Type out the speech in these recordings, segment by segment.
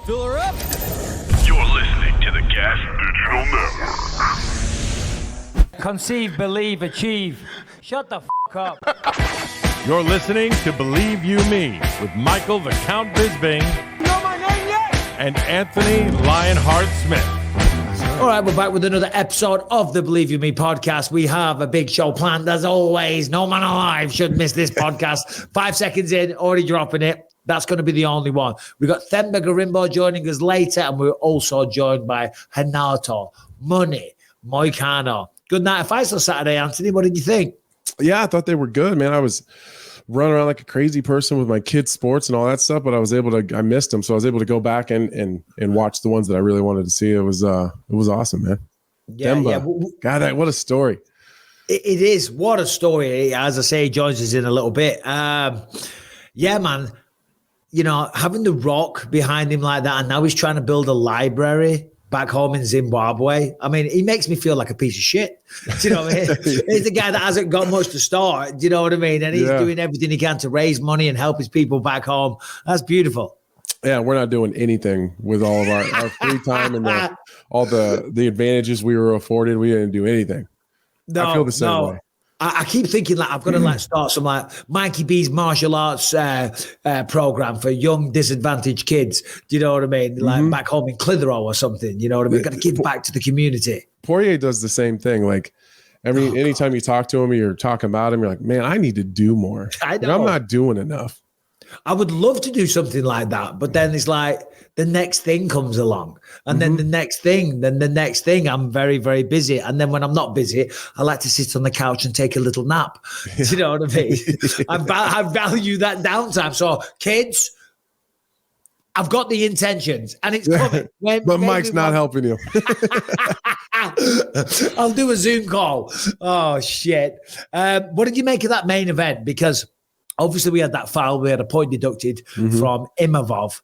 Fill her up. You're listening to the Gas Digital Network. Conceive, believe, achieve. Shut the f*** up. You're listening to Believe You Me with Michael the Count Bisping. You know my name yet? And Anthony Lionheart Smith. All right, we're back with another episode of the Believe You Me podcast. We have a big show planned as always. No man alive should miss this podcast. 5 seconds in, already dropping it. That's going to be the only one. We got Themba Gorimbo joining us later, and we're also joined by Renato Moicano. Good night of fights on Saturday, Anthony. What did you think? Yeah, I thought they were good, man. I was running around like a crazy person with my kids' sports and all that stuff, but I missed them, so I was able to go back and watch the ones that I really wanted to see. It was awesome, man. Yeah, Themba. God, what a story. It is. What a story. As I say, he joins us in a little bit. Yeah, man. You know, having the Rock behind him like that, and now he's trying to build a library back home in Zimbabwe. I mean, he makes me feel like a piece of shit. Do you know what I mean? He's the guy that hasn't got much to start. Do you know what I mean? And he's doing everything he can to raise money and help his people back home. That's beautiful. Yeah, we're not doing anything with all of our free time and all the advantages we were afforded. We didn't do anything. No, I feel the same way. I keep thinking like I've got to start some like Mikey B's martial arts program for young disadvantaged kids. Do you know what I mean? Like back home in Clitheroe or something. You know what I mean? Got to give back to the community. Poirier does the same thing. Like anytime you talk to him or you're talking about him, you're like, man, I need to do more. I know. I'm not doing enough. I would love to do something like that, but then it's like the next thing comes along, and then the next thing, then the next thing. I'm very, very busy, and then when I'm not busy, I like to sit on the couch and take a little nap. Do you know what I mean? I value that downtime. So, kids, I've got the intentions, and it's coming. But Mike's not helping you. I'll do a Zoom call. Oh shit! What did you make of that main event? Because obviously, we had that foul. We had a point deducted from Imavov.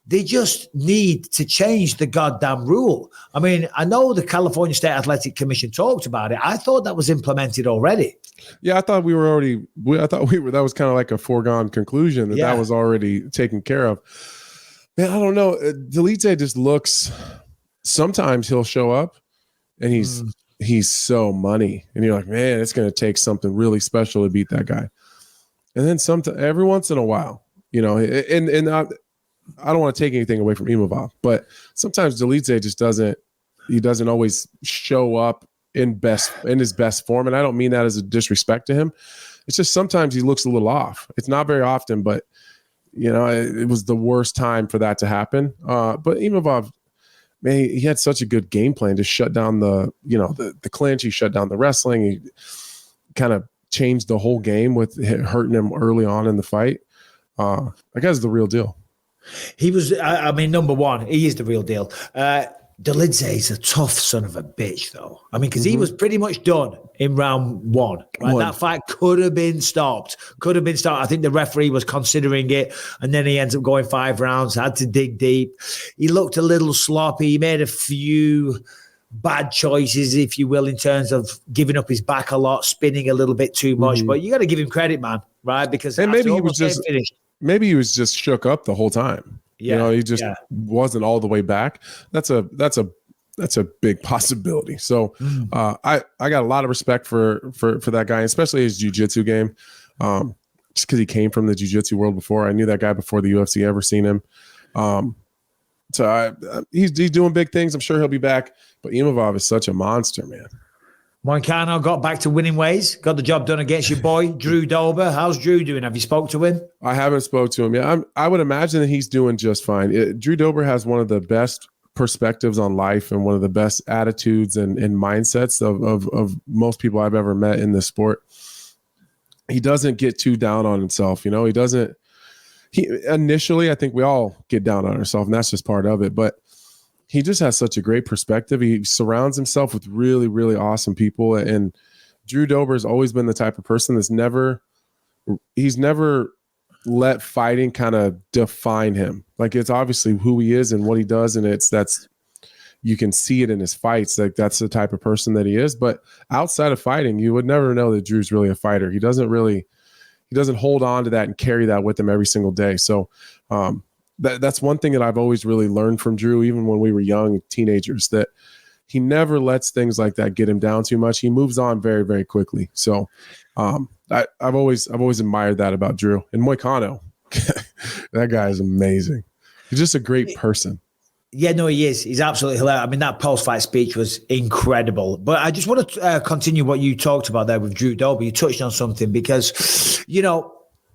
They just need to change the goddamn rule. I mean, I know the California State Athletic Commission talked about it. I thought that was implemented already. Yeah, I thought that was kind of like a foregone conclusion that was already taken care of. Man, I don't know. Delite just looks. Sometimes he'll show up, and he's so money, and you're like, man, it's going to take something really special to beat that guy. And then every once in a while, you know, and I don't want to take anything away from Imavov, but sometimes Delite just doesn't always show up in his best form. And I don't mean that as a disrespect to him. It's just sometimes he looks a little off. It's not very often, but you know, it was the worst time for that to happen. But Imavov, man, he had such a good game plan to shut down the clinch. He shut down the wrestling. He kind of changed the whole game with hurting him early on in the fight. That guy's the real deal. He was, I mean, number one, he is the real deal. Delidze is a tough son of a bitch, though. I mean, because he was pretty much done in round one. Right? That fight could have been stopped. I think the referee was considering it, and then he ends up going 5 rounds, had to dig deep. He looked a little sloppy. He made a few bad choices, if you will, in terms of giving up his back a lot, spinning a little bit too much. But you got to give him credit, man, right? Because maybe he was just shook up the whole time. Yeah, you know, he just wasn't all the way back. That's a big possibility. So I got a lot of respect for that guy, especially his jiu-jitsu game. Just because he came from the jiu-jitsu world before. I knew that guy before the UFC ever seen him. So he's doing big things. I'm sure he'll be back. But Imavov is such a monster, man. Moicano got back to winning ways, got the job done against your boy, Drew Dober. How's Drew doing? Have you spoke to him? I haven't spoke to him yet. I would imagine that he's doing just fine. Drew Dober has one of the best perspectives on life and one of the best attitudes and mindsets of most people I've ever met in this sport. He doesn't get too down on himself. You know, initially, I think we all get down on ourselves, and that's just part of it. But he just has such a great perspective. He surrounds himself with really, really awesome people. And Drew Dober has always been the type of person that's he's never let fighting kind of define him. Like, it's obviously who he is and what he does. And you can see it in his fights. Like, that's the type of person that he is. But outside of fighting, you would never know that Drew's really a fighter. He doesn't hold on to that and carry that with him every single day. So, that's one thing that I've always really learned from Drew, even when we were young teenagers, that he never lets things like that get him down too much. He moves on very, very quickly. So I've always admired that about Drew. And Moicano, that guy is amazing. He's just a great person. Yeah, no, he is. He's absolutely hilarious. I mean, that post-fight speech was incredible. But I just want to continue what you talked about there with Drew Dober. You touched on something because,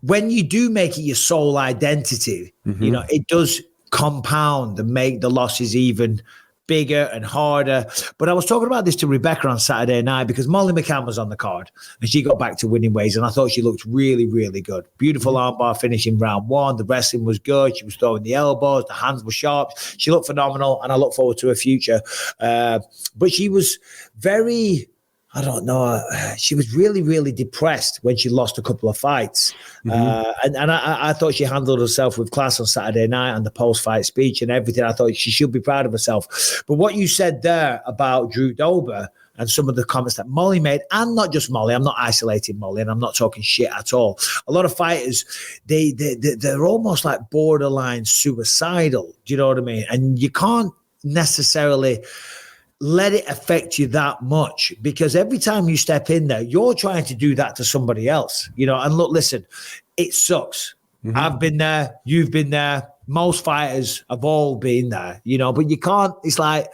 when you do make it your sole identity, it does compound and make the losses even bigger and harder. But I was talking about this to Rebecca on Saturday night because Molly McCann was on the card and she got back to winning ways. And I thought she looked really, really good. Beautiful armbar finish in round 1. The wrestling was good. She was throwing the elbows. The hands were sharp. She looked phenomenal. And I look forward to her future. But she was very... I don't know. She was really, really depressed when she lost a couple of fights. And I thought she handled herself with class on Saturday night and the post-fight speech and everything. I thought she should be proud of herself. But what you said there about Drew Dober and some of the comments that Molly made, and not just Molly, I'm not isolating Molly and I'm not talking shit at all. A lot of fighters, they're almost like borderline suicidal. Do you know what I mean? And you can't necessarily let it affect you that much because every time you step in there, you're trying to do that to somebody else, and look, listen, it sucks. I've been there. You've been there. Most fighters have all been there, but you can't, it's like,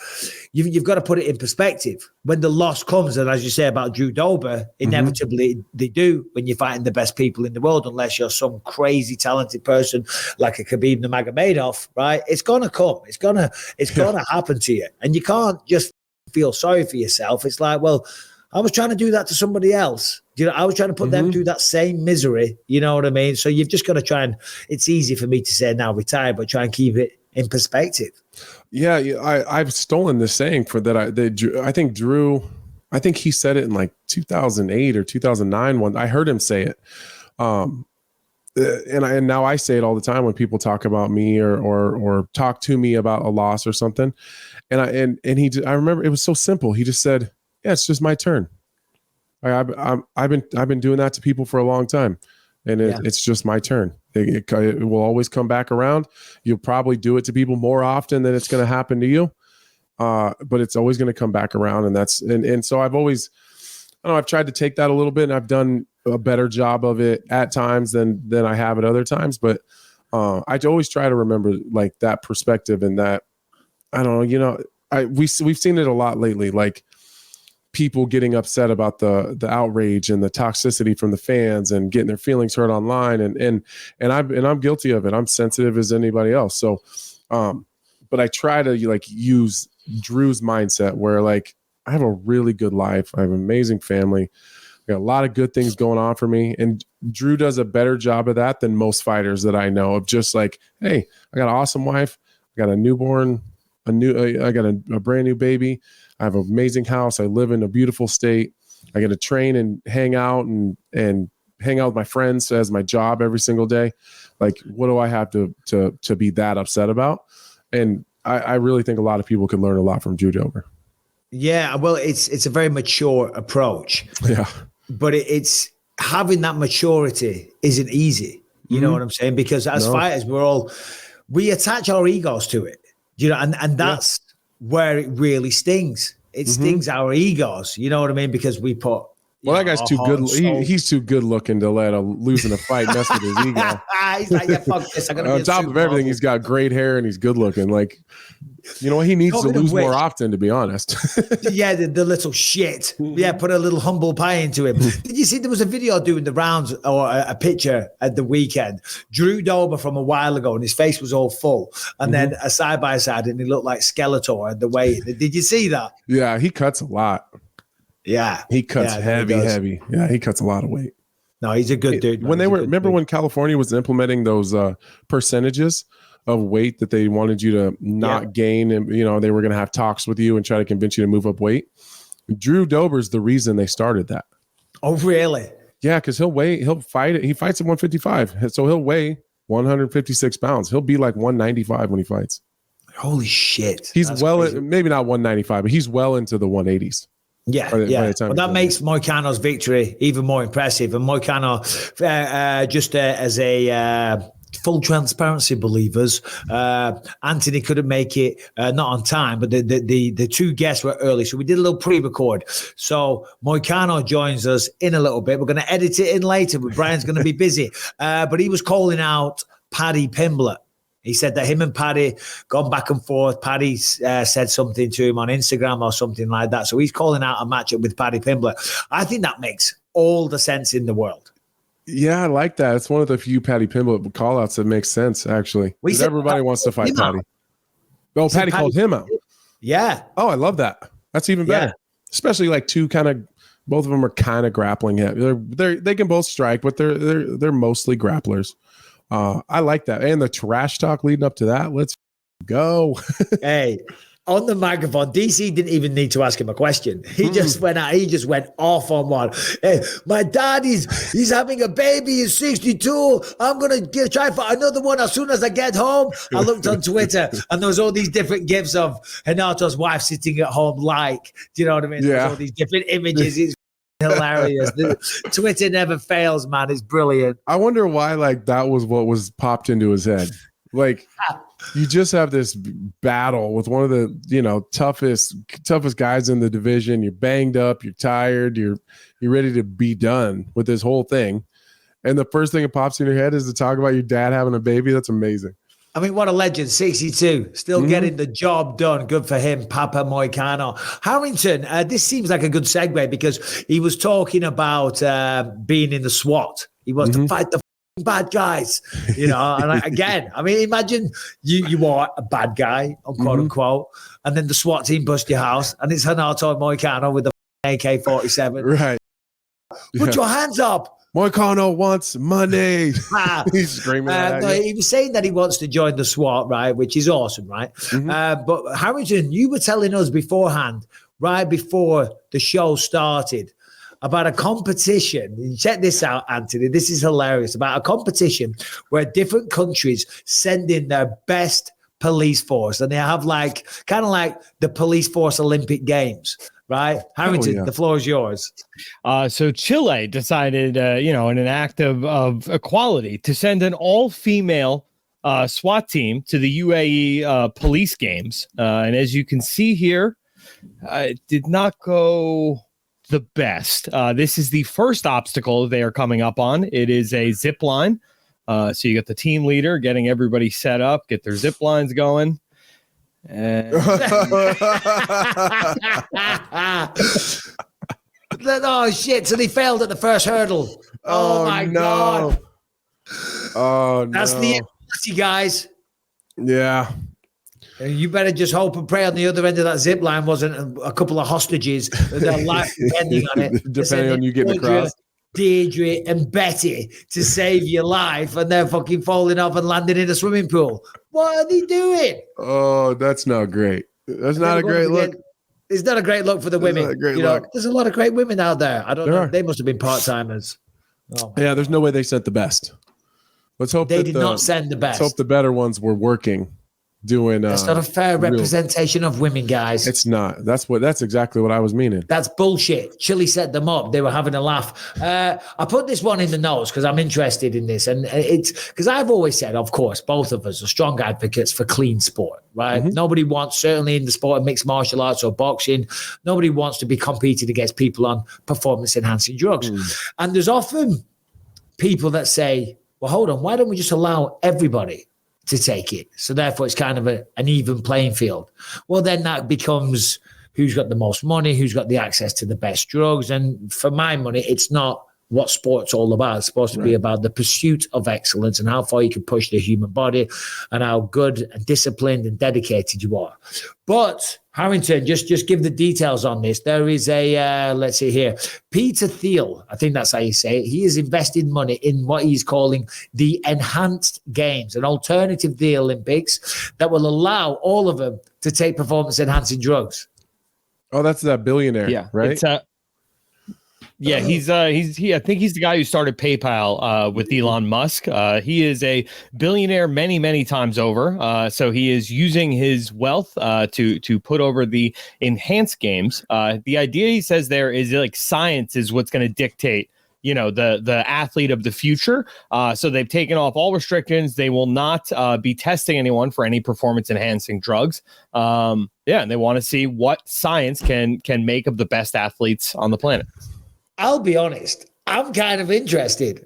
you've got to put it in perspective. When the loss comes, and as you say about Drew Dober, inevitably they do when you're fighting the best people in the world, unless you're some crazy talented person like a Khabib Nurmagomedov, right? It's going to come. It's going to happen to you. And you can't just feel sorry for yourself. It's like, well, I was trying to do that to somebody else. I was trying to put them through that same misery. You know what I mean? So you've just got to try and, it's easy for me to say now retire, but try and keep it in perspective. Yeah, I've stolen this saying for that. I think Drew, I think he said it in like 2008 or 2009. I heard him say it. And now I say it all the time when people talk about me or talk to me about a loss or something. And I remember it was so simple. He just said, "Yeah, it's just my turn. I've been doing that to people for a long time, and it's just my turn. It will always come back around. You'll probably do it to people more often than it's going to happen to you, but it's always going to come back around. And so I've tried to take that a little bit, and I've done a better job of it at times than I have at other times. But I always try to remember like that perspective and that. I don't know, we've seen it a lot lately, like people getting upset about the outrage and the toxicity from the fans and getting their feelings hurt online. And I'm guilty of it. I'm sensitive as anybody else. So, but I try to like use Drew's mindset where like, I have a really good life. I have an amazing family. I got a lot of good things going on for me. And Drew does a better job of that than most fighters that I know, of just like, hey, I got an awesome wife. I got a newborn. I got a brand new baby. I have an amazing house. I live in a beautiful state. I get to train and hang out and hang out with my friends as my job every single day. Like, what do I have to be that upset about? And I really think a lot of people could learn a lot from Drew Dober. Yeah, well, it's a very mature approach. Yeah, but it's having that maturity isn't easy. You know what I'm saying? Because as fighters, we attach our egos to it. And that's where it really stings. It stings our egos. You know what I mean? Because we put. Well, that guy's too good. He's too good looking to let losing a fight mess with his ego. He's like, yeah, fuck this. On top of everything, he's got great hair and he's good looking. Like, you know, he needs to lose more often, to be honest. Yeah, the little shit. Yeah, put a little humble pie into him. Did you see there was a video doing the rounds or a picture at the weekend? Drew Dober from a while ago, and his face was all full, and then a side by side, and he looked like Skeletor at the weight. Did you see that? Yeah, he cuts a lot. Yeah, he cuts heavy. Yeah, he cuts a lot of weight. No, he's a good dude. When when California was implementing those percentages of weight that they wanted you to not gain, and they were going to have talks with you and try to convince you to move up weight. Drew Dober's the reason they started that. Oh, really? Yeah, because he'll fight it. He fights at 155, so he'll weigh 156 pounds. He'll be like 195 when he fights. Holy shit! He's maybe not 195, but he's well into the 180s. Yeah. Well, that makes Moicano's victory even more impressive. And Moicano, just as a full transparency, believers. Anthony couldn't make it, not on time, but the two guests were early, so we did a little pre-record. So Moicano joins us in a little bit. We're going to edit it in later, but Brian's going to be busy. But he was calling out Paddy Pimblett. He said that him and Paddy gone back and forth. Paddy said something to him on Instagram or something like that. So he's calling out a matchup with Paddy Pimblett. I think that makes all the sense in the world. Yeah, I like that. It's one of the few Paddy Pimblett call-outs that makes sense, actually. Because everybody wants to fight Paddy. Oh, Paddy called him out. Yeah. Oh, I love that. That's even better. Yeah. Especially like two kind of, both of them are kind of grappling hit. They can both strike, but they're mostly grapplers. I like that. And the trash talk leading up to that. Let's go. Hey, on the microphone, DC didn't even need to ask him a question. He just went out. He just went off on one. Hey, my dad, he's having a baby. He's 62. I'm going to try for another one as soon as I get home. I looked on Twitter and there was all these different gifs of Renato's wife sitting at home do you know what I mean? Yeah. There's all these different images. It's hilarious. Twitter never fails, man. It's brilliant. I wonder why that was what was popped into his head. You just have this battle with one of the toughest guys in the division. You're banged up, you're tired, you're ready to be done with this whole thing, and the first thing that pops in your head is to talk about your dad having a baby. That's amazing. I mean, what a legend, 62, still getting the job done. Good for him, Papa Moicano. Harrington, this seems like a good segue because he was talking about being in the SWAT. He wants to fight the bad guys, and again, I mean, imagine you are a bad guy, quote unquote, and then the SWAT team bust your house, and it's Renato Moicano with the AK-47. Right. Put your hands up. Moicano wants money. He's screaming at you. He was saying that he wants to join the SWAT, right, which is awesome, right? But Harrington, you were telling us beforehand, right before the show started, about a competition. Check this out, Anthony. This is hilarious. About a competition where different countries send in their best police force, and they have kind of like the police force Olympic Games. Right, Harrington, the floor is yours. So Chile decided, in an act of equality, to send an all-female SWAT team to the UAE police games. And as you can see here, it did not go the best. This is the first obstacle they are coming up on. It is a zip line. So you got the team leader getting everybody set up, get their zip lines going. Oh shit! So they failed at the first hurdle. Oh my god! Oh, that's the ability, guys. Yeah. You better just hope and pray on the other end of that zip line wasn't a couple of hostages with their life depending on it. Depending on you getting across. Deirdre and Betty to save your life, and they're fucking falling off and landing in a swimming pool. What are they doing? Oh, that's not great. That's not a great look. It's not a great look for the women. Not a great look. There's a lot of great women out there. I don't know. They must have been part-timers. Yeah, there's no way they sent the best. Let's hope they did not send the best. Let's hope the better ones were working. That's not a fair representation of women, guys. It's not. That's exactly what I was meaning. That's bullshit. Chile set them up. They were having a laugh. I put this one in the notes because I'm interested in this, and it's because I've always said, of course, both of us are strong advocates for clean sport, right? Nobody wants, certainly in the sport of mixed martial arts or boxing, nobody wants to be competing against people on performance-enhancing drugs. And there's often people that say, well, hold on, why don't we just allow everybody to take it? So therefore it's kind of an even playing field. Well, then that becomes who's got the most money, who's got the access to the best drugs. And for my money, it's not what sport's all about. It's supposed to be about the pursuit of excellence and how far you can push the human body and how good and disciplined and dedicated you are. But Harrington, just give the details on this. There is let's see here, Peter Thiel, I think that's how you say it. He has invested money in what he's calling the Enhanced Games, an alternative to the Olympics that will allow all of them to take performance-enhancing drugs. Oh, that's that billionaire, right? It's I think he's the guy who started PayPal with Elon Musk. He is a billionaire many, many times over. So he is using his wealth to put over the Enhanced Games. The idea, he says, there is like science is what's going to dictate the athlete of the future. So they've taken off all restrictions. They will not be testing anyone for any performance enhancing drugs. And they want to see what science can make of the best athletes on the planet. I'll be honest. I'm kind of interested.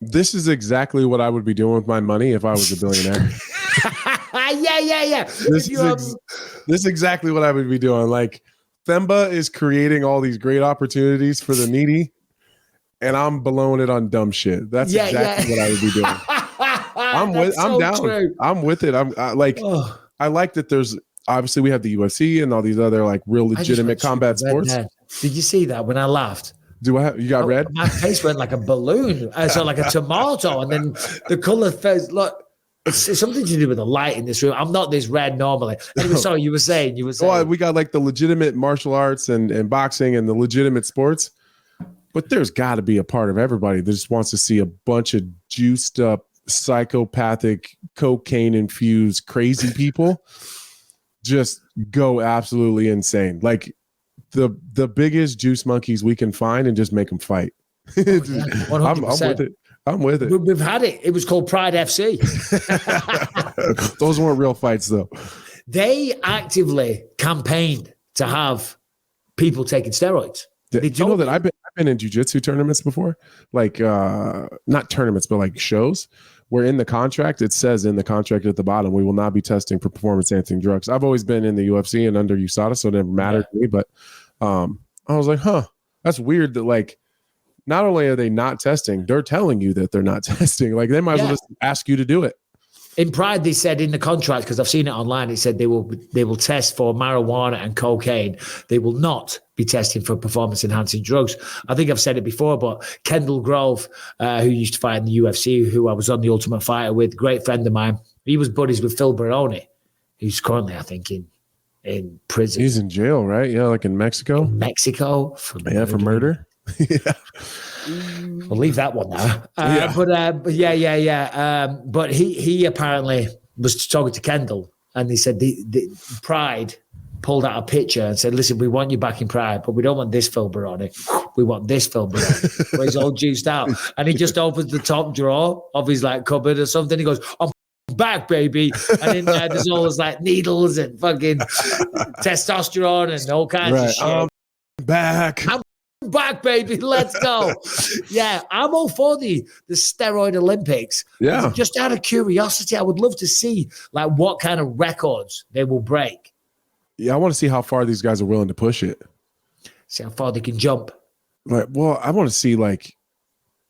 This is exactly what I would be doing with my money if I was a billionaire. Yeah. This is exactly what I would be doing. Like, Themba is creating all these great opportunities for the needy, and I'm blowing it on dumb shit. That's exactly what I would be doing. I'm down. True. I'm with it. I like that there's obviously we have the UFC and all these other like real legitimate combat sports. Did you see that when I laughed? You got red? My face went like a balloon. So like a tomato, and then the color face. Look, it's something to do with the light in this room. I'm not this red normally. Anyway, sorry, you were saying. Oh, we got like the legitimate martial arts and boxing and the legitimate sports, but there's got to be a part of everybody that just wants to see a bunch of juiced up, psychopathic, cocaine infused, crazy people just go absolutely insane. Like the biggest juice monkeys we can find and just make them fight. I'm with it. I'm with it. We've had it. It was called Pride FC. Those weren't real fights, though. They actively campaigned to have people taking steroids. Do you know that I've been in jiu-jitsu tournaments before? Like, not tournaments, but like shows where in the contract, it says in the contract at the bottom, we will not be testing for performance-enhancing drugs. I've always been in the UFC and under USADA, so it never mattered to me. But I was like, that's weird that like, not only are they not testing, they're telling you that they're not testing. Like they might as well just ask you to do it. In Pride, they said in the contract, because I've seen it online, it said they will test for marijuana and cocaine. They will not be testing for performance-enhancing drugs. I think I've said it before, but Kendall Grove, who used to fight in the UFC, who I was on the Ultimate Fighter with, great friend of mine, he was buddies with Phil Baroni, who's currently, I think, in prison. He's in jail, right? Yeah, like in Mexico. For murder. Yeah. We'll leave that one now. But he apparently was talking to Kendall, and he said the Pride pulled out a picture and said, "Listen, we want you back in Pride, but we don't want this Phil Baroni. We want this Phil Baroni, where he's all juiced out." And he just opens the top drawer of his like cupboard or something. He goes, "I'm back, baby," and in there there's all this like needles and fucking testosterone and all kinds of shit. I'm back, baby. Let's go. Yeah, I'm all for the steroid Olympics. Yeah. Just out of curiosity, I would love to see like what kind of records they will break. Yeah, I want to see how far these guys are willing to push it. See how far they can jump. Like, well, I want to see like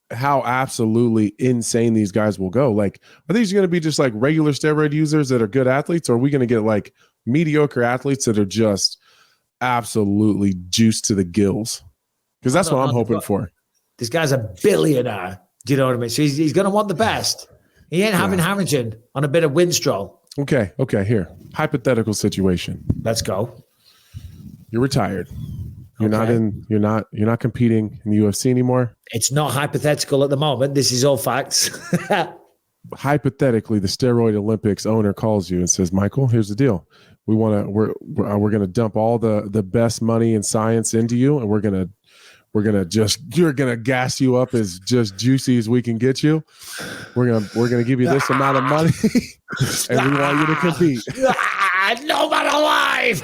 how absolutely insane these guys will go. Like, are these going to be just like regular steroid users that are good athletes, or are we going to get like mediocre athletes that are just absolutely juiced to the gills? Because that's what I'm hoping for. This guy's a billionaire. Do you know what I mean? So he's going to want the best. He ain't having Harrington on a bit of Winstrol. Okay. Here. Hypothetical situation. Let's go. You're retired. You're not competing in the UFC anymore. It's not hypothetical at the moment. This is all facts. Hypothetically, the steroid Olympics owner calls you and says, "Michael, here's the deal. We're going to dump all the best money and science into you, and you're going to gas you up as just juicy as we can get you. We're going to give you this amount of money and we want you to compete." No man alive.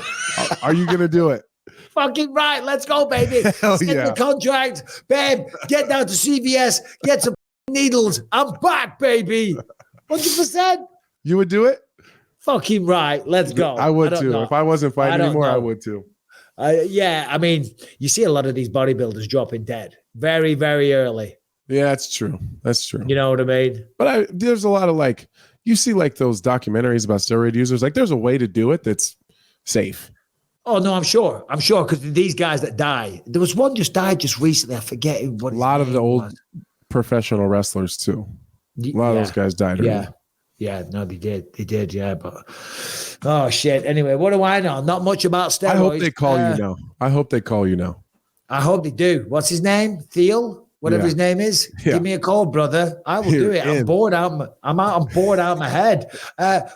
Are you going to do it? Fucking right. Let's go, baby. Send the contract. Babe, get down to CVS, get some needles. I'm back, baby. 100%. You would do it? Fucking right. Let's go. I would too. Know. If I wasn't fighting anymore, I would too. I mean, you see a lot of these bodybuilders dropping dead very, very early. Yeah, that's true. You know what I mean? But there's a lot of like, you see like those documentaries about steroid users. Like there's a way to do it that's safe. Oh, no, I'm sure. Because these guys that die, there was one just died just recently. I forget what. A lot of the old professional wrestlers too. A lot of those guys died early. Yeah, no, they did, yeah, but oh shit. Anyway, what do I know? Not much about steroids. I hope they call you now. I hope they do. What's his name? Thiel? Whatever his name is. Yeah. Give me a call, brother. I will do it. I'm bored out. I'm bored out of my head.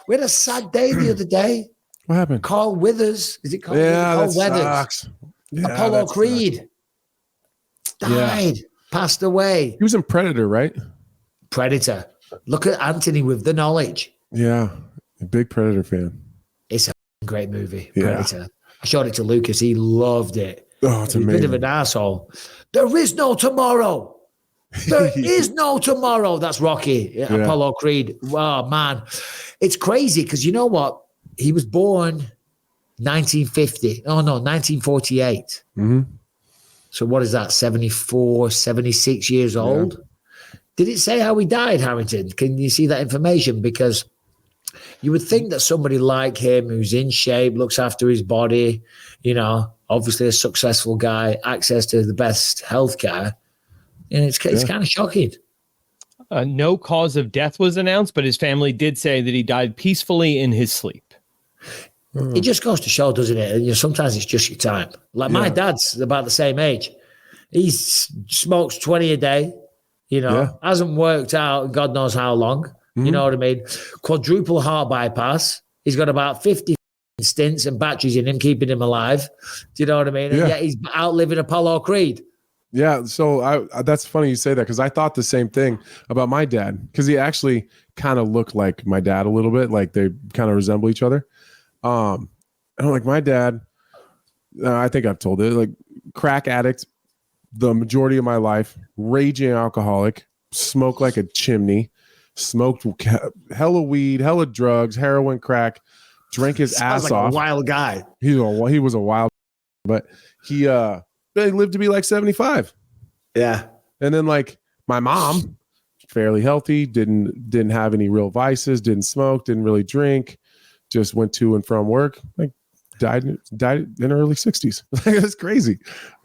We had a sad day the other day. What happened? Carl Withers. Is it Carl? Yeah, Carl that sucks. Yeah, Apollo Creed died. passed away. He was in Predator, right? Predator. Look at Anthony with the knowledge. Yeah, a big Predator fan. It's a great movie, Yeah. Predator. I showed it to Lucas. He loved it. Oh, it's He's a amazing. bit of an asshole. There is no tomorrow. There is no tomorrow. That's Rocky, Apollo Creed. Oh, man. It's crazy because you know what? He was born 1950. Oh, no, 1948. Mm-hmm. So what is that? 74, 76 years old? Yeah. Did it say how he died, Harrington? Can you see that information? Because you would think that somebody like him who's in shape, looks after his body, you know, obviously a successful guy, access to the best healthcare. And it's kind of shocking. No cause of death was announced, but his family did say that he died peacefully in his sleep. It just goes to show, doesn't it? You know, sometimes it's just your time. Like my dad's about the same age. He smokes 20 a day, you know, hasn't worked out God knows how long. Mm-hmm. You know what I mean? Quadruple heart bypass. He's got about 50 stints and batteries in him, keeping him alive. Do you know what I mean? And yet he's outliving Apollo Creed. Yeah, so that's funny you say that because I thought the same thing about my dad because he actually kind of looked like my dad a little bit, like they kind of resemble each other. And I'm like, my dad, I think I've told it, like crack addict the majority of my life, raging alcoholic, smoked like a chimney, smoked hella weed, hella drugs, heroin, crack, drank his ass off. A wild guy. He was a wild, but he lived to be like 75. Yeah. And then like my mom, fairly healthy, didn't have any real vices, didn't smoke, didn't really drink, just went to and from work, like died in her early 60s. That's crazy.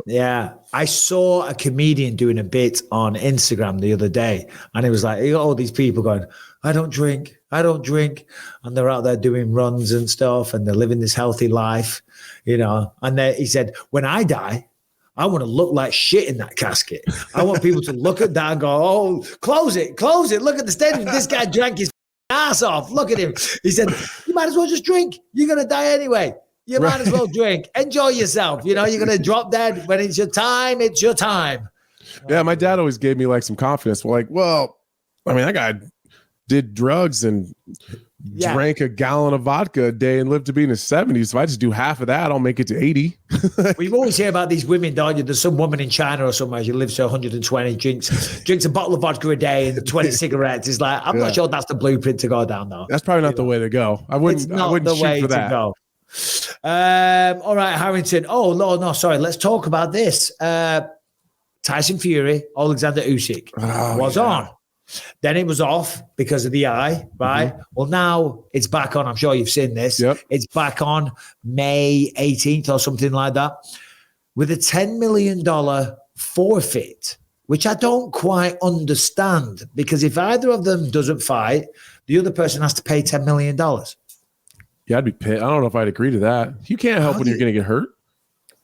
Yeah. I saw a comedian doing a bit on Instagram the other day, and it was like, you got all these people going, I don't drink. And they're out there doing runs and stuff, and they're living this healthy life, you know. And he said, when I die, I want to look like shit in that casket. I want people to look at that and go, oh, close it. Look at the stadium. This guy drank his ass off. Look at him. He said, you might as well just drink. You're going to die anyway. You might as well drink. Enjoy yourself. You know, you're going to drop dead. When it's your time, it's your time. Yeah, my dad always gave me like some confidence. Like, well, I mean, that guy did drugs and drank a gallon of vodka a day and lived to be in his 70s. If I just do half of that, I'll make it to 80. We've always hear about these women, don't you? There's some woman in China or somewhere, she lives to 120, drinks a bottle of vodka a day and 20 cigarettes. It's like, I'm not sure that's the blueprint to go down, though. That's probably not the way to go. I wouldn't shoot for that. Go. All right, Harrington. Oh, no, sorry. Let's talk about this. Tyson Fury, Alexander Usyk was on. Then it was off because of the eye, right? Mm-hmm. Well, now it's back on. I'm sure you've seen this. Yep. It's back on May 18th or something like that with a $10 million forfeit, which I don't quite understand because if either of them doesn't fight, the other person has to pay $10 million. Yeah, I'd be pissed. I don't know if I'd agree to that. You can't help when you're going to get hurt.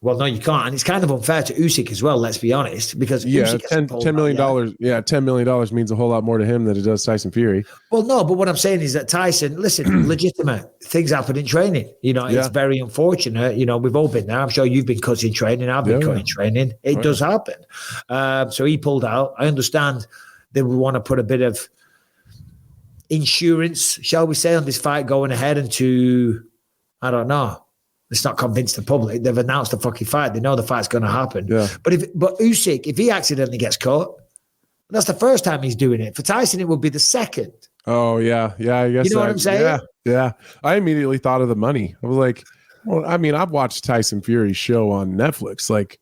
Well, no, you can't. And it's kind of unfair to Usyk as well, let's be honest, because $10 million. Yeah, $10 million means a whole lot more to him than it does Tyson Fury. Well, no, but what I'm saying is that Tyson, listen, legitimate things happen in training. You know, it's very unfortunate. You know, we've all been there. I'm sure you've been cut in training. I've been cut in training. It does happen. So he pulled out. I understand they would want to put a bit of insurance, shall we say, on this fight going ahead and to, I don't know. Let's not convince the public. They've announced the fucking fight. They know the fight's going to happen. Yeah. But Usyk, if he accidentally gets caught, that's the first time he's doing it. For Tyson, it would be the second. Oh, yeah. Yeah, I guess. You know what I'm saying? Yeah. I immediately thought of the money. I was like, well, I mean, I've watched Tyson Fury's show on Netflix. Like,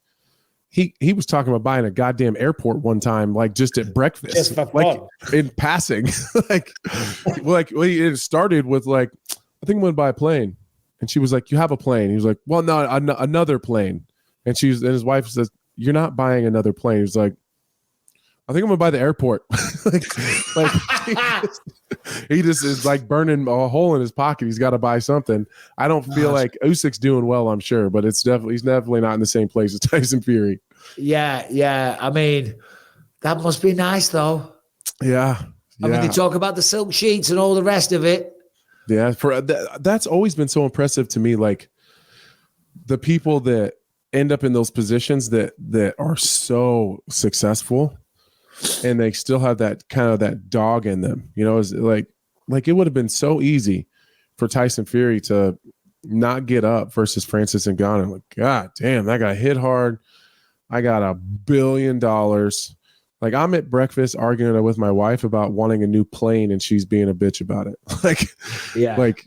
he was talking about buying a goddamn airport one time, like just at breakfast, just for like fun. In passing. It started with like, I think I'm going to buy a plane. And she was like, you have a plane. He was like, well, no, another plane. And his wife says, you're not buying another plane. He was like, I think I'm going to buy the airport. he just is like burning a hole in his pocket. He's got to buy something. I don't feel like Usyk's doing well, I'm sure, but he's definitely not in the same place as Tyson Fury. Yeah. I mean, that must be nice though. Yeah. I mean, they talk about the silk sheets and all the rest of it. Yeah, that's always been so impressive to me. Like the people that end up in those positions that are so successful, and they still have that kind of that dog in them. You know, is like it would have been so easy for Tyson Fury to not get up versus Francis Ngannou. Like, God damn, that guy hit hard. I got $1 billion. Like, I'm at breakfast arguing with my wife about wanting a new plane, and she's being a bitch about it. Like, yeah, like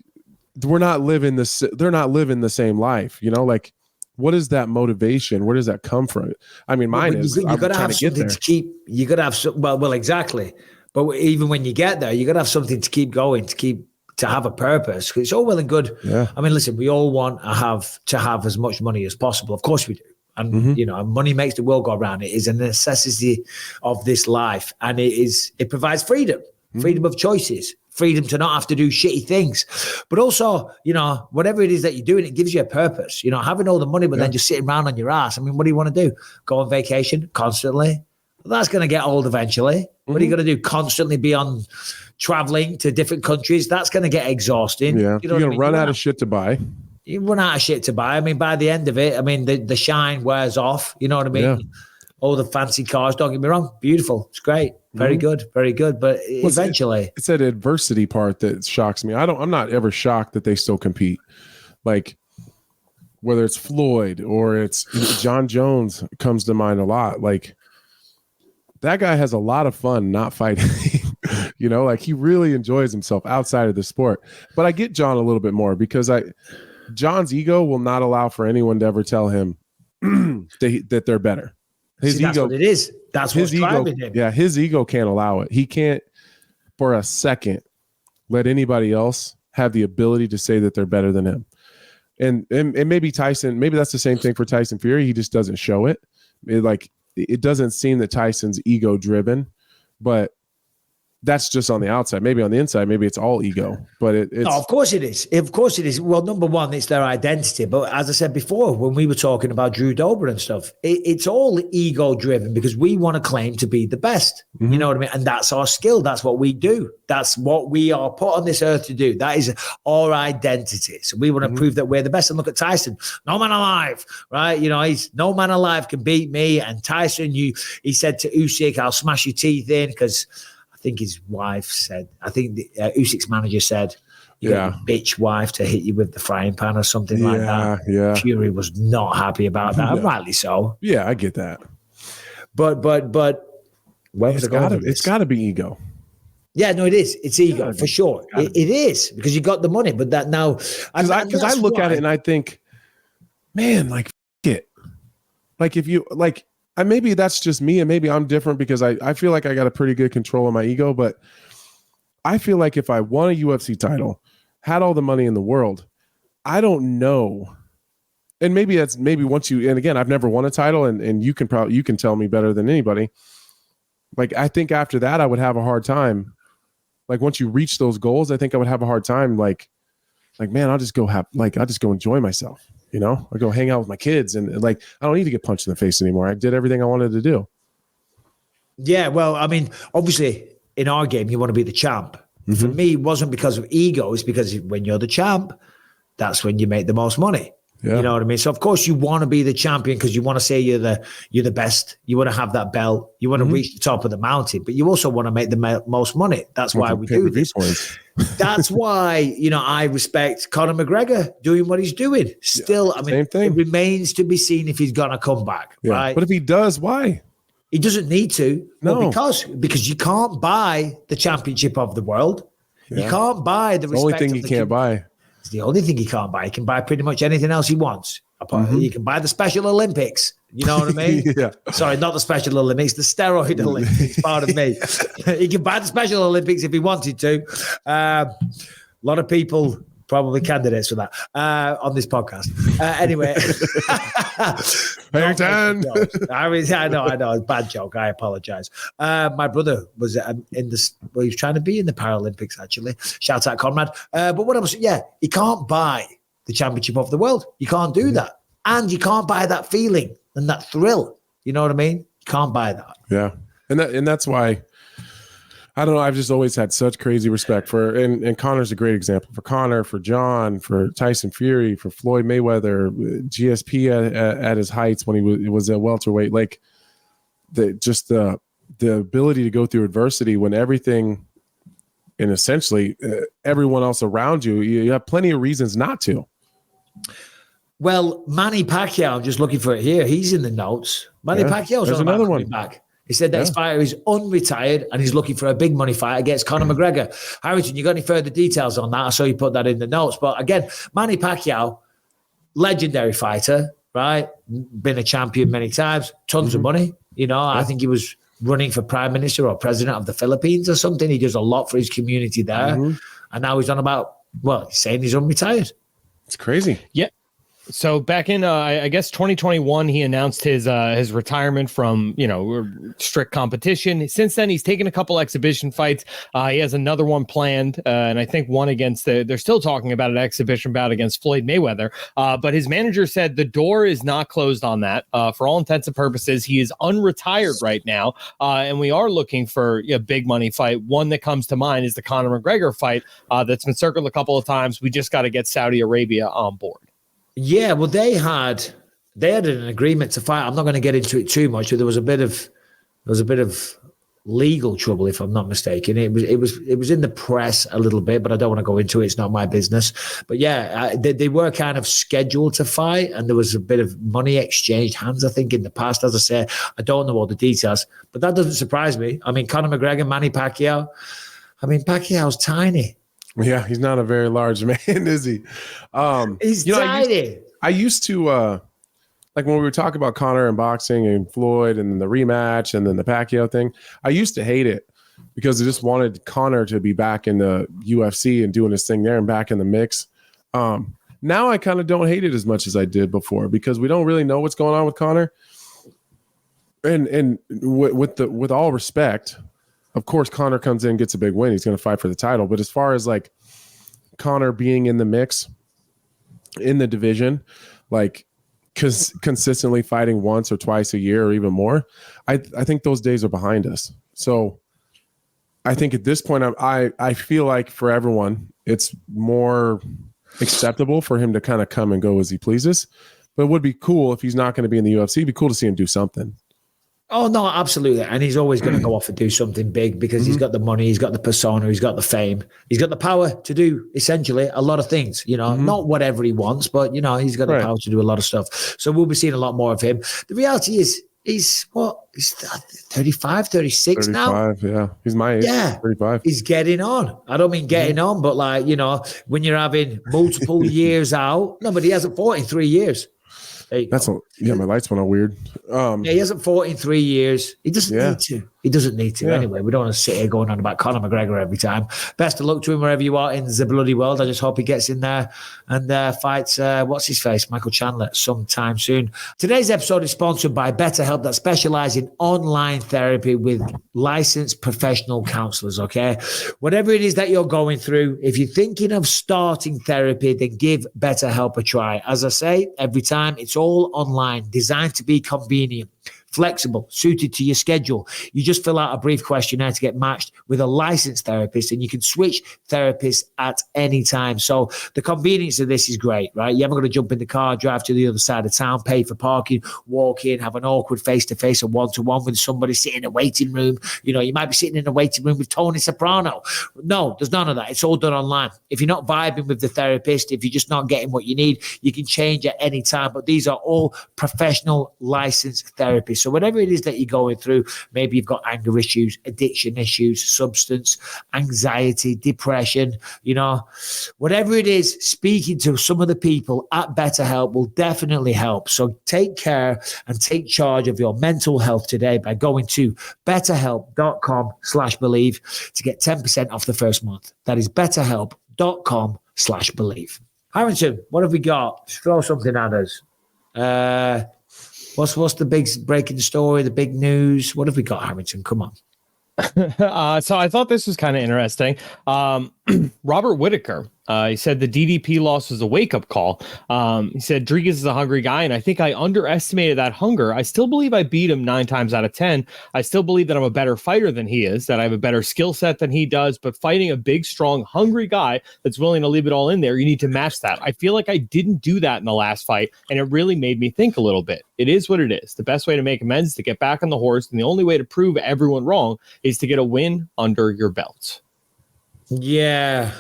we're not living this. They're not living the same life. You know, like, what is that motivation? Where does that come from? I mean, mine is you got to have something to keep. You got to have well, exactly. But even when you get there, you got to have something to keep going, to have a purpose. It's all well and good. Yeah. I mean, listen, we all want to have as much money as possible. Of course we do. And, you know, money makes the world go round. It is a necessity of this life. And it provides freedom of choices, freedom to not have to do shitty things. But also, you know, whatever it is that you're doing, it gives you a purpose. You know, having all the money, but then just sitting around on your ass. I mean, what do you want to do? Go on vacation constantly? Well, that's going to get old eventually. What are you going to do? Constantly be on traveling to different countries? That's going to get exhausting. Yeah. You know, you're going to run out of shit to buy. You run out of shit to buy. I mean, by the end of it, I mean, the shine wears off. You know what I mean? Yeah. All the fancy cars, don't get me wrong. Beautiful. It's great. Very good. Very good. But eventually. It's that adversity part that shocks me. I'm not ever shocked that they still compete. Like, whether it's Floyd or it's John Jones comes to mind a lot. Like, that guy has a lot of fun not fighting. You know, like, he really enjoys himself outside of the sport. But I get John a little bit more because John's ego will not allow for anyone to ever tell him that they're better. His ego, that's what it is. That's what's driving him. Yeah, his ego can't allow it. He can't, for a second, let anybody else have the ability to say that they're better than him. And maybe Tyson, maybe that's the same thing for Tyson Fury. He just doesn't show it. It doesn't seem that Tyson's ego driven, but that's just on the outside. Maybe on the inside, maybe it's all ego. But it's no, of course it is. Of course it is. Well, number one, it's their identity. But as I said before, when we were talking about Drew Dober and stuff, it's all ego driven because we want to claim to be the best. You know what I mean? And that's our skill. That's what we do. That's what we are put on this earth to do. That is our identity. So we want to prove that we're the best. And look at Tyson. No man alive, right? You know, he's no man alive can beat me. And Tyson, he said to Usyk, I'll smash your teeth in because I think his wife said, Usyk's manager said, you got a bitch wife to hit you with the frying pan or something like that. Yeah. Fury was not happy about that, and rightly so. Yeah, I get that. But where was it going? It's got to be ego. Yeah, no, it is. It's ego for sure. It is because you got the money, but that now because I look at it and I think, man, like it. Like if you like. Maybe that's just me, and maybe I'm different because I feel like I got a pretty good control of my ego, but I feel like if I won a UFC title, had all the money in the world, I don't know. And maybe once you, and again, I've never won a title, and you can tell me better than anybody. Like, I think after that, I would have a hard time. Like, once you reach those goals, I think I would have a hard time. Like, man, I'll just go enjoy myself. You know, I go hang out with my kids and like, I don't need to get punched in the face anymore. I did everything I wanted to do. Yeah. Well, I mean, obviously in our game, you want to be the champ. For me, it wasn't because of ego. It's because when you're the champ, that's when you make the most money. Yeah. You know what I mean? So of course you want to be the champion because you want to say you're the best. You want to have that belt. You want to reach the top of the mountain, but you also want to make the most money. That's why we do this. That's why, you know, I respect Conor McGregor doing what he's doing. Still, I mean, it remains to be seen if he's gonna come back. Yeah. Right? But if he does, why? He doesn't need to. No, well, because you can't buy the championship of the world. Yeah. You can't buy the respect. The only thing you can't buy. It's the only thing he can't buy. He can buy pretty much anything else he wants. You can buy the Special Olympics. You know what I mean? Yeah. Sorry, not the Special Olympics, the steroid Olympics. Pardon me. He can buy the Special Olympics if he wanted to. A lot of people probably candidates for that on this podcast. Anyway. I mean, I know. It's a bad joke. I apologize. My brother was he was trying to be in the Paralympics, actually. Shout out, Conrad. But what else? Yeah, he can't buy the championship of the world. You can't do that. And you can't buy that feeling and that thrill. You know what I mean? You can't buy that. Yeah. And that's why I don't know. I've just always had such crazy respect for, and Conor's a great example for Conor, for John, for Tyson Fury, for Floyd Mayweather, GSP at his heights when he was at welterweight. Like the ability to go through adversity when everything, and essentially everyone else around you, you have plenty of reasons not to. Well, Manny Pacquiao, I'm just looking for it here. He's in the notes. Manny Pacquiao's on another one back. He said that his fighter is unretired and he's looking for a big money fight against Conor McGregor. Harrington, you got any further details on that? I saw you put that in the notes. But again, Manny Pacquiao, legendary fighter, right? Been a champion many times, tons of money. You know, I think he was running for prime minister or president of the Philippines or something. He does a lot for his community there. And now he's on about, well, he's saying he's unretired. It's crazy. Yeah. So back in, I guess 2021, he announced his retirement from, strict competition. Since then, he's taken a couple exhibition fights. He has another one planned, and I think one against they're still talking about an exhibition bout against Floyd Mayweather. But his manager said the door is not closed on that. For all intents and purposes, he is unretired right now, and we are looking for a big money fight. One that comes to mind is the Conor McGregor fight that's been circled a couple of times. We just got to get Saudi Arabia on board. Yeah, well, they had an agreement to fight. I'm not going to get into it too much. There was a bit of legal trouble, if I'm not mistaken. It was in the press a little bit, but I don't want to go into it. It's not my business. But yeah, they were kind of scheduled to fight, and there was a bit of money exchanged hands, I think, in the past. As I said, I don't know all the details, but that doesn't surprise me. I mean, Conor McGregor, Manny Pacquiao. I mean, Pacquiao's tiny. Yeah, he's not a very large man, is he? He's tiny. I used to, like when we were talking about Conor and boxing and Floyd and the rematch and then the Pacquiao thing, I used to hate it because I just wanted Conor to be back in the UFC and doing his thing there and back in the mix. Now I kind of don't hate it as much as I did before because we don't really know what's going on with Conor. And with all respect, of course, Conor comes in, gets a big win. He's going to fight for the title. But as far as like Conor being in the mix in the division, like consistently fighting once or twice a year or even more, I think those days are behind us. So I think at this point, I feel like for everyone, it's more acceptable for him to kind of come and go as he pleases. But it would be cool if he's not going to be in the UFC. It'd be cool to see him do something. Oh, no, absolutely. And he's always going to go off and do something big because he's got the money, he's got the persona, he's got the fame. He's got the power to do essentially a lot of things, not whatever he wants, but, he's got the power to do a lot of stuff. So we'll be seeing a lot more of him. The reality is he's 35, 36 now. Yeah. He's my age. Yeah. 35. He's getting on. I don't mean getting on, but like, when you're having multiple years out. No, but he hasn't fought in 3 years. My lights went all weird. He hasn't fought in 3 years. He doesn't need to. He doesn't need to anyway. We don't want to sit here going on about Conor McGregor every time. Best of luck to him wherever you are in the bloody world. I just hope he gets in there and fights, what's his face, Michael Chandler sometime soon. Today's episode is sponsored by BetterHelp that specialize in online therapy with licensed professional counselors, okay? Whatever it is that you're going through, if you're thinking of starting therapy, then give BetterHelp a try. As I say, every time, it's all online, designed to be convenient, flexible, suited to your schedule. You just fill out a brief questionnaire to get matched with a licensed therapist, and you can switch therapists at any time. So the convenience of this is great, right? You haven't got to jump in the car, drive to the other side of town, pay for parking, walk in, have an awkward face-to-face or one-to-one with somebody sitting in a waiting room. You might be sitting in a waiting room with Tony Soprano. No, there's none of that. It's all done online. If you're not vibing with the therapist, if you're just not getting what you need, you can change at any time. But these are all professional licensed therapists. So whatever it is that you're going through, maybe you've got anger issues, addiction issues, substance, anxiety, depression, whatever it is, speaking to some of the people at BetterHelp will definitely help. So take care and take charge of your mental health today by going to betterhelp.com/believe to get 10% off the first month. That is betterhelp.com/believe. Harrington, what have we got? Throw something at us. What's the big breaking story, the big news? What have we got, Harrington? Come on. So I thought this was kind of interesting. Robert Whittaker He said the DDP loss was a wake-up call. He said Dricus is a hungry guy, and I think I underestimated that hunger. I still believe I beat him 9 times out of 10. I still believe that I'm a better fighter than he is, that I have a better skill set than he does, but fighting a big, strong, hungry guy that's willing to leave it all in there, you need to match that. I feel like I didn't do that in the last fight, and it really made me think a little bit. It is what it is. The best way to make amends is to get back on the horse, and the only way to prove everyone wrong is to get a win under your belt. Yeah.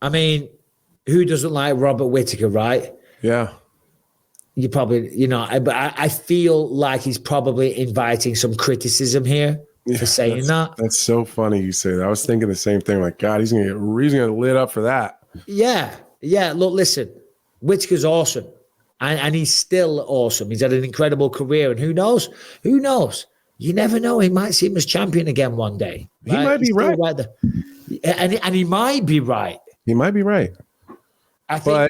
I mean, who doesn't like Robert Whittaker, right? Yeah. You probably, but I feel like he's probably inviting some criticism here for saying that. That's so funny you say that. I was thinking the same thing. Like, God, he's gonna get lit up for that. Yeah. Look, listen, Whittaker's awesome, and he's still awesome. He's had an incredible career, and who knows? You never know. He might see him as champion again one day. Right? He might be right. And he might be right. He might be right. I think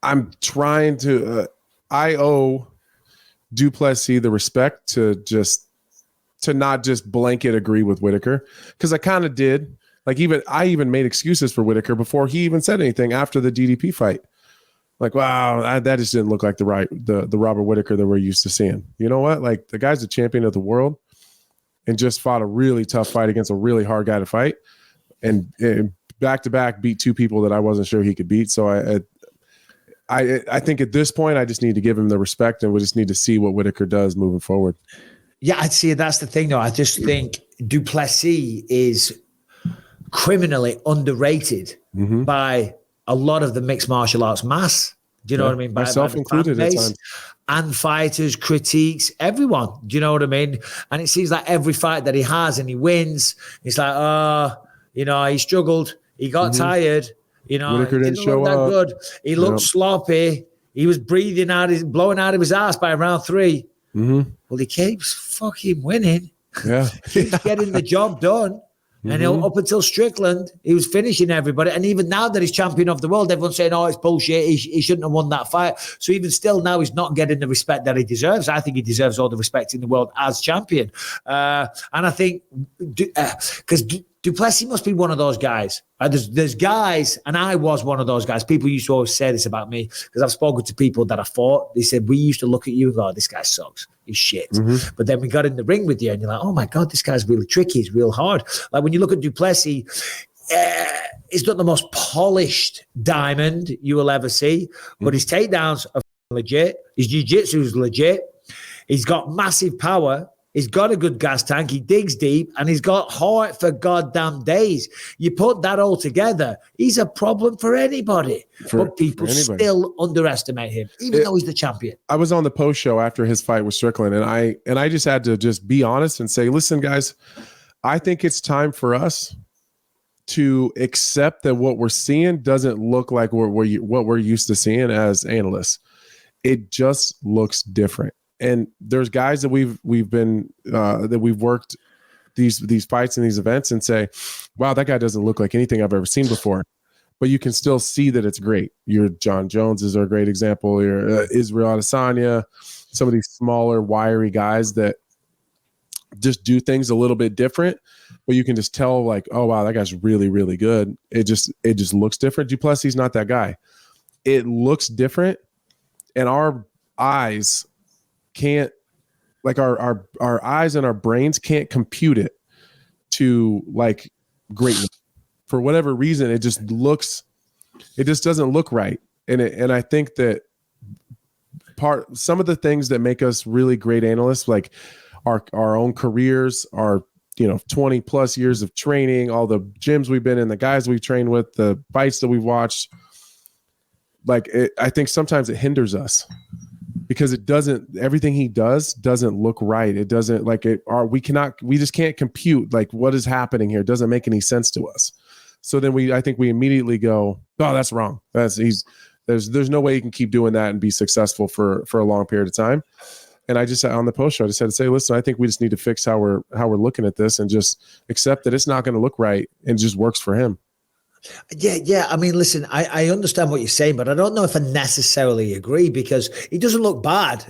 I'm trying to. I owe du Plessis the respect to not just blanket agree with Whittaker, because I kind of did. Like I even made excuses for Whittaker before he even said anything after the DDP fight. Like, wow, that just didn't look like the Robert Whittaker that we're used to seeing. You know what? Like, the guy's the champion of the world and just fought a really tough fight against a really hard guy to fight, and back to back beat 2 people that I wasn't sure he could beat. So I think at this point I just need to give him the respect, and we just need to see what Whittaker does moving forward. Yeah, I'd say that's the thing, though. I just think du Plessis is criminally underrated by a lot of the mixed martial arts mass. Do you know what I mean? Myself included at times. And fighters, critiques, everyone. Do you know what I mean? And it seems like every fight that he has and he wins, it's like, he struggled. He got tired. Whittaker didn't show look that up. good. He looked sloppy. He was blowing out of his ass by round 3. Well, he keeps fucking winning. Yeah. Keeps getting the job done. And up until Strickland, he was finishing everybody. And even now that he's champion of the world, everyone's saying, oh, it's bullshit. He shouldn't have won that fight. So even still now, he's not getting the respect that he deserves. I think he deserves all the respect in the world as champion. And I think because du Plessis must be one of those guys. There's guys, and I was one of those guys. People used to always say this about me because I've spoken to people that I fought. They said, we used to look at you and go, oh, this guy sucks. He's shit. But then we got in the ring with you and you're like, oh my God, this guy's really tricky. He's real hard. Like when you look at du Plessis, he's not the most polished diamond you will ever see, but his takedowns are legit. His jiu-jitsu is legit. He's got massive power. He's got a good gas tank. He digs deep, and he's got heart for goddamn days. You put that all together, he's a problem for anybody. But people still underestimate him, even though he's the champion. I was on the post show after his fight with Strickland, and I just had to just be honest and say, listen, guys, I think it's time for us to accept that what we're seeing doesn't look like what we're used to seeing as analysts. It just looks different. And there's guys that we've worked these fights and these events and say, wow, that guy doesn't look like anything I've ever seen before. But you can still see that it's great. Your John Joneses are a great example. Your Israel Adesanya, some of these smaller, wiry guys that just do things a little bit different, but you can just tell like, oh wow, that guy's really, really good. It just looks different. Du Plessis is not that guy. It looks different, and our eyes can't, like our eyes and our brains can't compute it to like greatness. For whatever reason, it just doesn't look right. And I think that some of the things that make us really great analysts, like our own careers, our 20 plus years of training, all the gyms we've been in, the guys we've trained with, the fights that we've watched, I think sometimes it hinders us because everything he does doesn't look right. It doesn't we just can't compute like what is happening here. It doesn't make any sense to us. So then I think we immediately go, oh, that's wrong. There's no way you can keep doing that and be successful for a long period of time. And I just on the post show, I just had to say, listen, I think we just need to fix how we're looking at this and just accept that it's not going to look right and just works for him. Yeah. I mean, listen, I understand what you're saying, but I don't know if I necessarily agree because he doesn't look bad.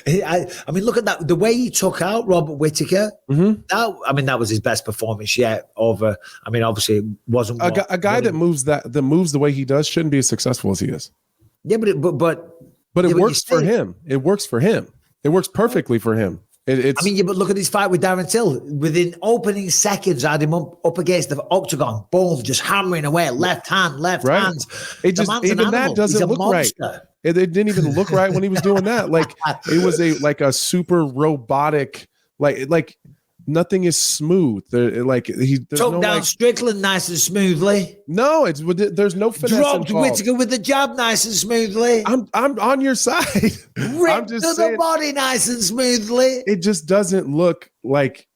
I mean, look at that. The way he took out Robert Whittaker, that was his best performance yet over. I mean, obviously it wasn't a guy that moves the way he does shouldn't be as successful as he is. Yeah, but it works for him. It works for him. It works perfectly for him. But look at his fight with Darren Till. Within opening seconds, I had him up against the octagon. Boom, just hammering away. Left hands. It just even that doesn't look right. It didn't even look right when he was doing that. Like it was a super robotic, like nothing is smooth. Took down Strickland nice and smoothly. No, there's no finesse dropped involved. Whittaker with the jab nice and smoothly. I'm on your side. Ripped to the body nice and smoothly. It just doesn't look right.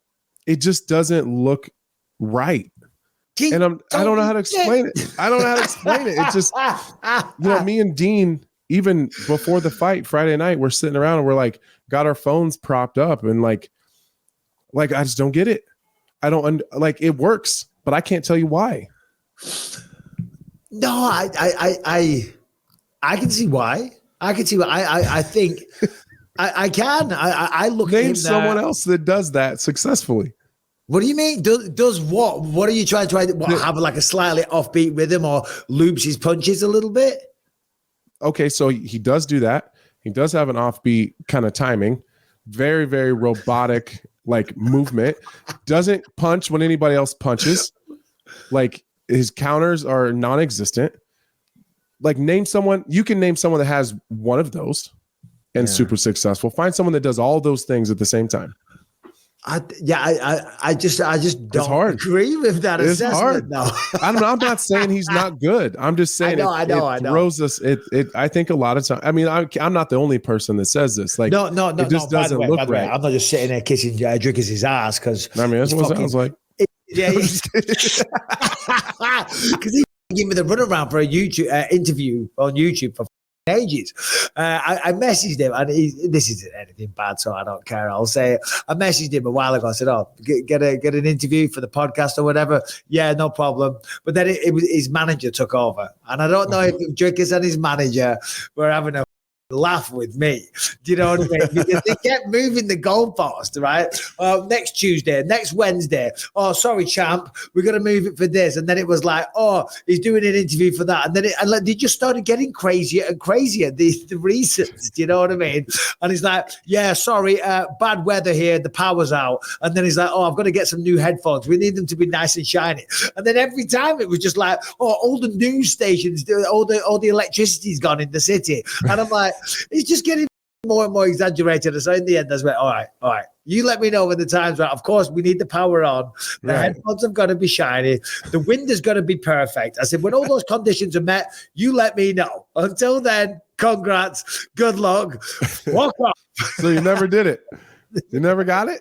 And I don't know how to explain it. It's just, me and Dean, even before the fight Friday night, we're sitting around and we're like, got our phones propped up and like I just don't get it. I don't it works, but I can't tell you why. No, I can see why. I think I can. I look Name at him someone else that does that successfully. What do you mean? Does what? What are you trying to have like a slightly offbeat rhythm or loops his punches a little bit? Okay, so he does do that. He does have an offbeat kind of timing. Very, very robotic movement. Doesn't punch when anybody else punches. Like his counters are non-existent. Like you can name someone that has one of those and super successful. Find someone that does all those things at the same time. I just don't agree with that assessment. No, I'm not saying he's not good. I'm just saying I know. It throws us. I think a lot of times. I mean, I'm not the only person that says this. Like, no. It just doesn't look right. I'm not just sitting there kissing Dricus' ass because. I mean, that's what it sounds like. Yeah, because he gave me the runaround for a YouTube interview on YouTube for ages. I messaged him, and this isn't anything bad, so I don't care. I'll say it. I messaged him a while ago. I said, "Oh, get an interview for the podcast or whatever." Yeah, no problem. But then it was his manager took over, and I don't know if Dricus and his manager were having a laugh with me. Do you know what I mean? Because they kept moving the goalpost, right? Next Tuesday, next Wednesday. Oh, sorry, champ, we're going to move it for this. And then it was like, oh, he's doing an interview for that. And then they just started getting crazier and crazier, the reasons. Do you know what I mean? And he's like, yeah, sorry, bad weather here. The power's out. And then he's like, oh, I've got to get some new headphones. We need them to be nice and shiny. And then every time it was just like, oh, all the news stations, all the electricity's gone in the city. And I'm like, it's just getting more and more exaggerated. So in the end, I went, all right. You let me know when the time's right. Of course, we need the power on. The headphones have got to be shiny. The wind has got to be perfect. I said, when all those conditions are met, you let me know. Until then, congrats. Good luck. Walk off. So you never did it? You never got it?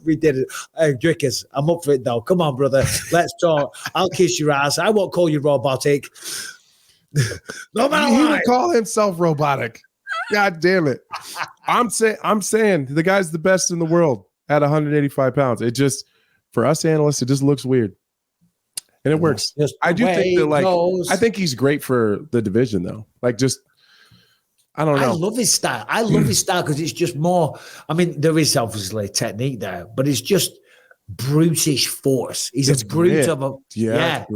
We did it. Hey, Dricus, I'm up for it, though. Come on, brother. Let's talk. I'll kiss your ass. I won't call you robotic. No matter he what. would call himself robotic. God damn it. I'm saying the guy's the best in the world at 185 pounds. It just, for us analysts, it just looks weird. And it works. I do think that I think he's great for the division though. I don't know. I love his style. Because it's just more, I mean, there is obviously technique there, but it's just brutish force. He's a brute of a I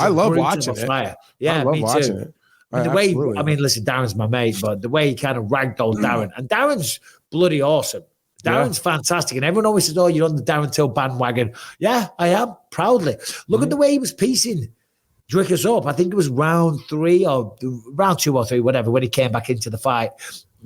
love watching it. Yeah, I love me watching too. it. The way, I mean, listen, Darren's my mate, but the way he kind of ragdolled Darren, and Darren's bloody awesome. Darren's fantastic, and everyone always says, "Oh, you're on the Darren Till bandwagon." Yeah, I am proudly. Look at the way he was piecing Dricus up. I think it was round 3 or round 2 or 3, whatever, when he came back into the fight.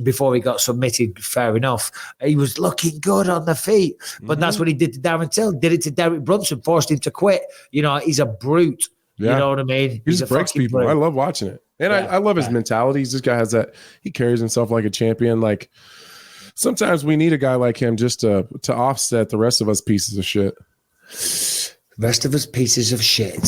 Before he got submitted, fair enough. He was looking good on the feet. But that's what he did to Darren Till. Did it to Derek Brunson, forced him to quit. You know, he's a brute. Yeah. You know what I mean? He just breaks people. Brute. I love watching it. And I love his mentality. This guy has that. He carries himself like a champion. Like, sometimes we need a guy like him just to offset the rest of us pieces of shit. Rest of us pieces of shit.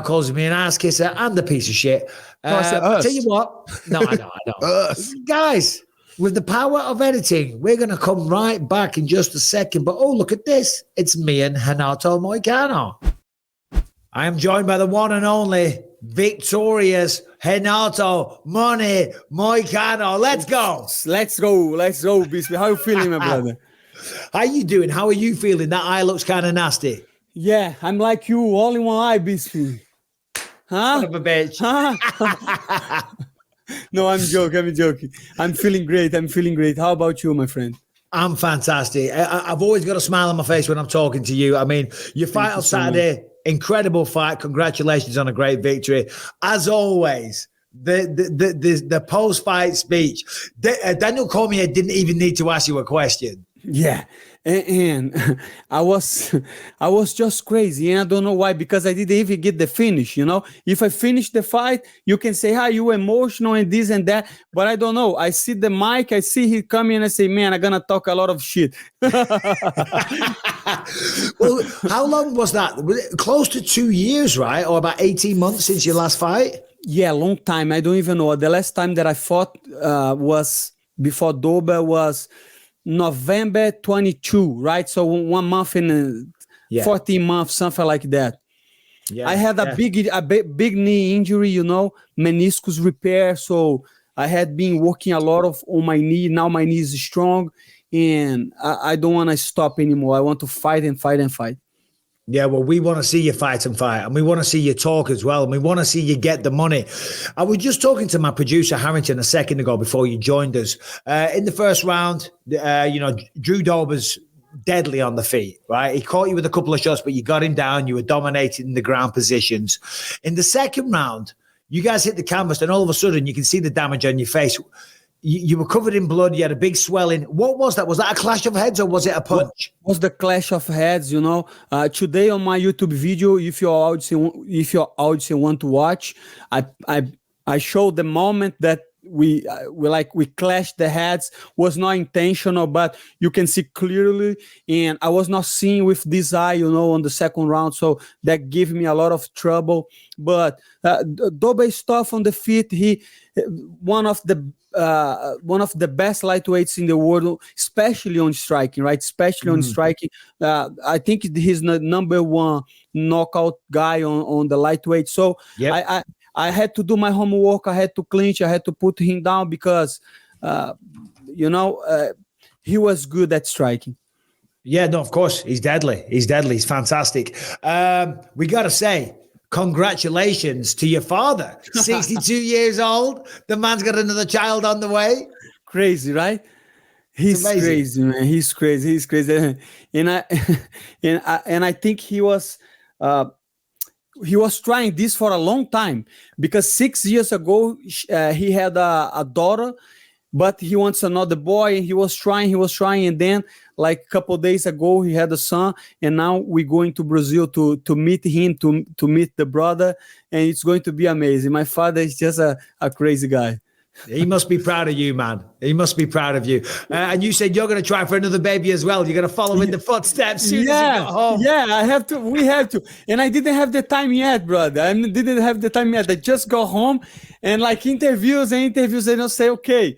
Calls me an ass kisser and a piece of shit. I said us. Tell you what. No, I know. Us. Guys, with the power of editing, we're going to come right back in just a second. But, oh, look at this. It's me and Renato Moicano. I am joined by the one and only victorious Renato Moicano. Let's go. Let's go, Bisping. How you feeling, my brother? How you doing? How are you feeling? That eye looks kind of nasty. Yeah, I'm like you, all in one eye, Bisping. Huh? Son of a bitch. Huh? No, I'm joking. I'm feeling great. How about you, my friend? I'm fantastic. I've always got a smile on my face when I'm talking to you. I mean, your fight on Saturday, incredible fight. Congratulations on a great victory. As always, the post-fight speech. Daniel Cormier didn't even need to ask you a question. Yeah, and I was just crazy, and I don't know why, because I didn't even get the finish. If I finish the fight, you can say, "Hi, you emotional and this and that," but I don't know. I see the mic, I see he coming, and I say, "Man, I'm gonna talk a lot of shit." Well, how long was that? Was it close to 2 years, right, or about 18 months since your last fight? Yeah, long time. I don't even know. The last time that I fought was before Doba was November 22, right? So 1 month and 14 months, something like that. Yeah, I had a big knee injury, meniscus repair. So I had been working a lot on my knee. Now my knee is strong, and I don't want to stop anymore. I want to fight and fight and fight. Yeah, well, we want to see you fight, and we want to see you talk as well, and we want to see you get the money. I was just talking to my producer, Harrington, a second ago before you joined us. In the first round, Drew Dober's deadly on the feet, right? He caught you with a couple of shots, but you got him down. You were dominating the ground positions. In the second round, you guys hit the canvas, and all of a sudden, you can see the damage on your face. You were covered in blood. You had a big swelling. What was that? Was that a clash of heads or was it a punch? It was the clash of heads, Today on my YouTube video, if your audience want to watch, I showed the moment that we clashed the heads. Was not intentional, but you can see clearly. And I was not seeing with this eye, on the second round. So that gave me a lot of trouble. But Doba is tough on the feet. He one of the best lightweights in the world, especially on striking, right? Especially on striking. I think he's the number one knockout guy on the lightweight. So I had to do my homework. I had to clinch. I had to put him down because, he was good at striking. Yeah, no, of course. He's deadly. He's fantastic. We got to say, congratulations to your father. 62 years old. The man's got another child on the way. Crazy, right? He's crazy, man. He's crazy. And I think he was trying this for a long time, because 6 years ago he had a daughter, but he wants another boy. He was trying, and then like a couple of days ago he had a son, and now we're going to Brazil to meet him, to meet the brother, and it's going to be amazing. My father is just a crazy guy. He must be proud of you, man. He must be proud of you. And you said you're going to try for another baby as well. You're going to follow in the footsteps soon as you got home. Yeah, I have to. We have to. And I didn't have the time yet, brother. I just got home, and like interviews, they don't say, okay,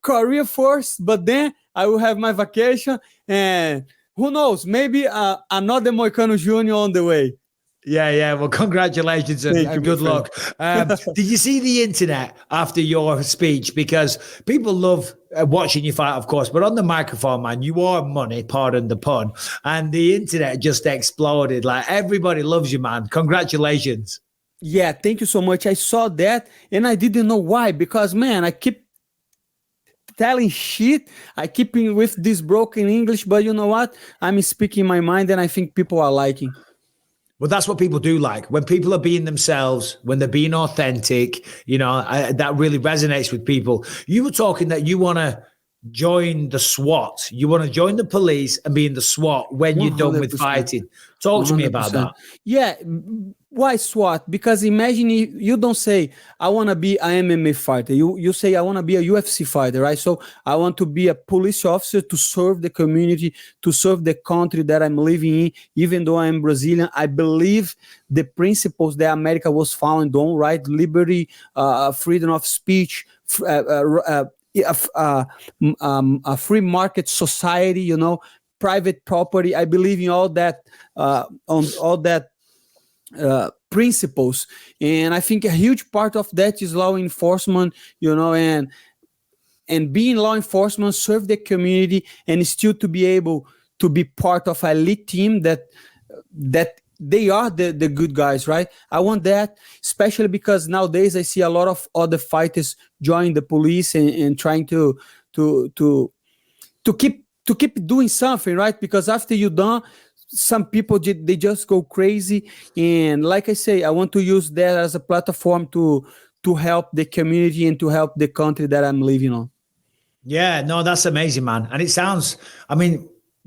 career first, but then I will have my vacation, and who knows, maybe another Moicano Jr. on the way. Yeah. Well, congratulations and good luck. Did you see the internet after your speech? Because people love watching you fight, of course, but on the microphone, man, you are money, pardon the pun. And the internet just exploded. Like, everybody loves you, man. Congratulations. Yeah, thank you so much. I saw that, and I didn't know why. Because, man, I keep telling shit. I keep with this broken English, but you know what? I'm speaking my mind, and I think people are liking. Well, that's what people do like. When people are being themselves, when they're being authentic, that really resonates with people. You were talking that you want to join the SWAT. You want to join the police and be in the SWAT when you're done with fighting. Talk to me about that. Yeah. Why SWAT? Because imagine you don't say, I want to be an MMA fighter. You say, I want to be a UFC fighter, right? So I want to be a police officer to serve the community, to serve the country that I'm living in. Even though I'm Brazilian, I believe the principles that America was founded on, right? Liberty, freedom of speech, a free market society, private property. I believe in all that, on all that principles. And I think a huge part of that is law enforcement, and being law enforcement, serve the community, and still to be able to be part of an elite team that they are the good guys, right? I want that, especially because nowadays I see a lot of other fighters join the police and trying to keep doing something, right? Because after you're done, some people they just go crazy. And like I say, I want to use that as a platform to help the community and to help the country that I'm living on. Yeah, no, that's amazing, man. And it sounds,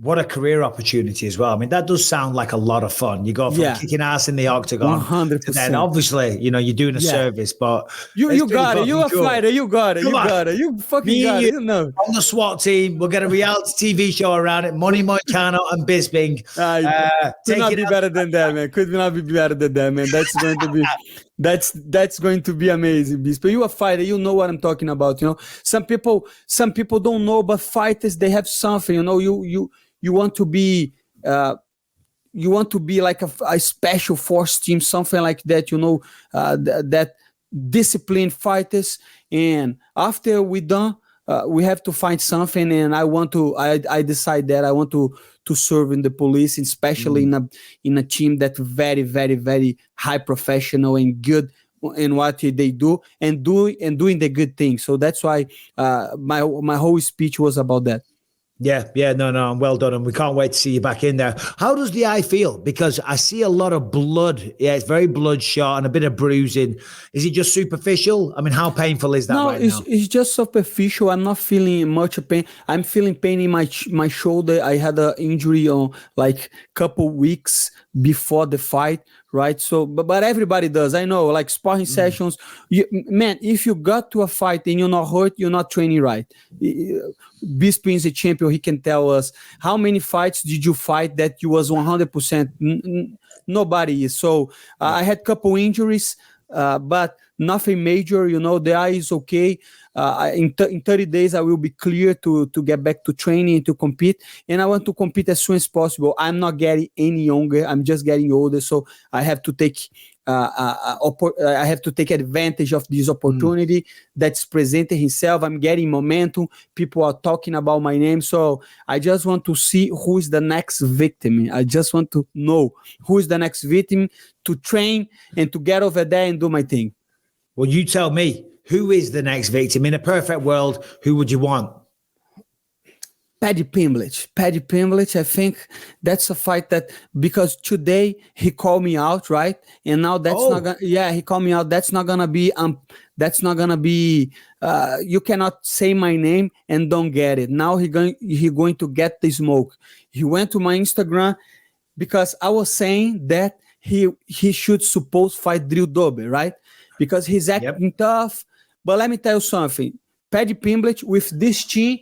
what a career opportunity as well. That does sound like a lot of fun. You go from kicking ass in the octagon 100%. to then obviously, you're doing a service, but you got it. You're a fighter. You got it. You fucking got it. On the SWAT team, we'll get a reality TV show around it. Money Moicano and Bisping. Could not be better than that, man. Could not be better than that, man. That's going to be that's going to be amazing, Bisping. You a fighter, you know what I'm talking about. Some people don't know, but fighters, they have something. You want to be like a special force team, something like that, that disciplined fighters. And after we're done, we have to find something. And I decide that I want to serve in the police, especially in a team that's very, very, very high professional and good in what they do and doing the good things. So that's why my whole speech was about that. Yeah, no, well done, and we can't wait to see you back in there. How does the eye feel? Because I see a lot of blood. Yeah, it's very bloodshot and a bit of bruising. Is it just superficial? How painful is that now? It's just superficial. I'm not feeling much pain. I'm feeling pain in my shoulder. I had an injury on like couple weeks before the fight, right? So, but everybody does. I know, like sparring sessions. Man, if you got to a fight and you're not hurt, you're not training right. Bisping is a champion. He can tell us how many fights did you fight that you was 100%. Nobody is. So I had couple injuries, but nothing major. The eye is okay. In 30 days, I will be clear to get back to training and to compete. And I want to compete as soon as possible. I'm not getting any younger. I'm just getting older. So I have to take advantage of this opportunity that's presenting himself. I'm getting momentum. People are talking about my name. So I just want to see who is the next victim. I just want to know who is the next victim, to train and to get over there and do my thing. Well, you tell me, who is the next victim? In a perfect world, who would you want? Paddy Pimblett, I think that's a fight that, because today he called me out, right? And now that's not gonna, he called me out. That's not gonna be, you cannot say my name and don't get it. Now he going to get the smoke. He went to my Instagram because I was saying that he should suppose fight Drew Dober, right? Because he's acting tough. But let me tell you something. Paddy Pimblett with this team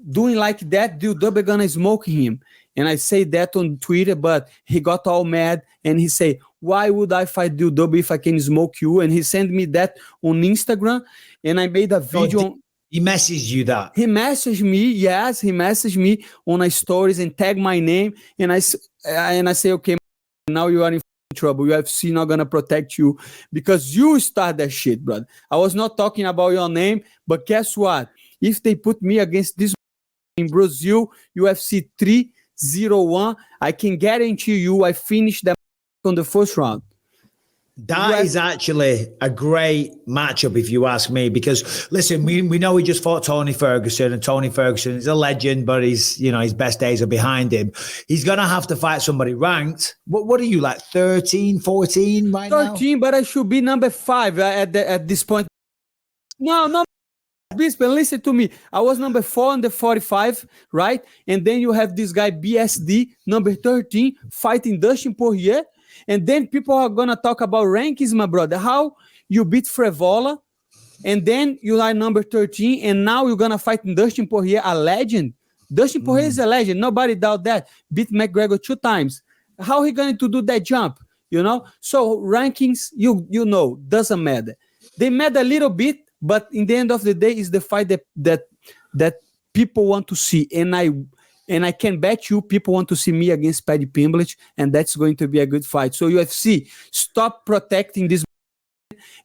doing like that, Drew Dober gonna smoke him. And I say that on Twitter, but he got all mad and he say, why would I fight Drew Dober if I can smoke you? And he sent me that on Instagram, and I made a video. He messaged you that? He messaged me, yes. He messaged me on my stories and tag my name. And I say, okay, now you are in trouble. UFC not gonna protect you because you start that shit, brother. I was not talking about your name, but guess what? If they put me against this in Brazil, UFC 301, I can guarantee you I finished that on the first round. That is actually a great matchup, if you ask me, because listen, we know he just fought Tony Ferguson, and Tony Ferguson is a legend, but his best days are behind him. He's going to have to fight somebody ranked. What are you, like 13, 14 right now? 13, but I should be number 5 at this point. No, Bisping, listen to me. I was number 4 on the 45, right? And then you have this guy, BSD, number 13, fighting Dustin Poirier. And then people are going to talk about rankings, my brother. How you beat Frevola, and then you are number 13, and now you're going to fight Dustin Poirier, a legend. Dustin Poirier is a legend. Nobody doubt that. Beat McGregor 2 times. How he going to do that jump? So rankings, doesn't matter. They matter a little bit, but in the end of the day, is the fight that people want to see. And and I can bet you people want to see me against Paddy Pimblett, and that's going to be a good fight. So UFC, stop protecting this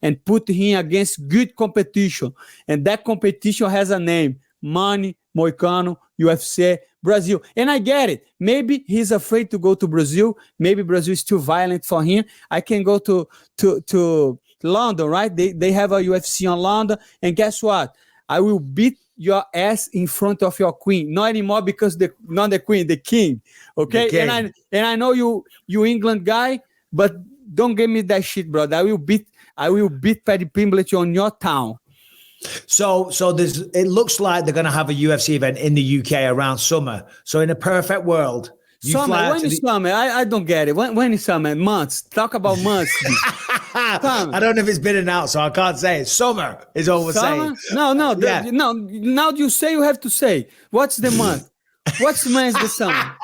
and put him against good competition. And that competition has a name: Money, Moicano, UFC, Brazil. And I get it. Maybe he's afraid to go to Brazil. Maybe Brazil is too violent for him. I can go to London, right? They have a UFC on London. And guess what? I will beat your ass in front of your queen. Not anymore, because not the queen, the king. Okay? The king. And I know you England guy, but don't give me that shit, brother. I will beat Paddy Pimblett on your town. So it looks like they're going to have a UFC event in the UK around summer. So in a perfect world, summer. When is summer? I don't get it. When is summer? Months. Talk about months. I don't know if it's been announced, so I can't say it. Summer is all we're saying. No. No. Now you say, you have to say. What's the month? What's the month? The summer?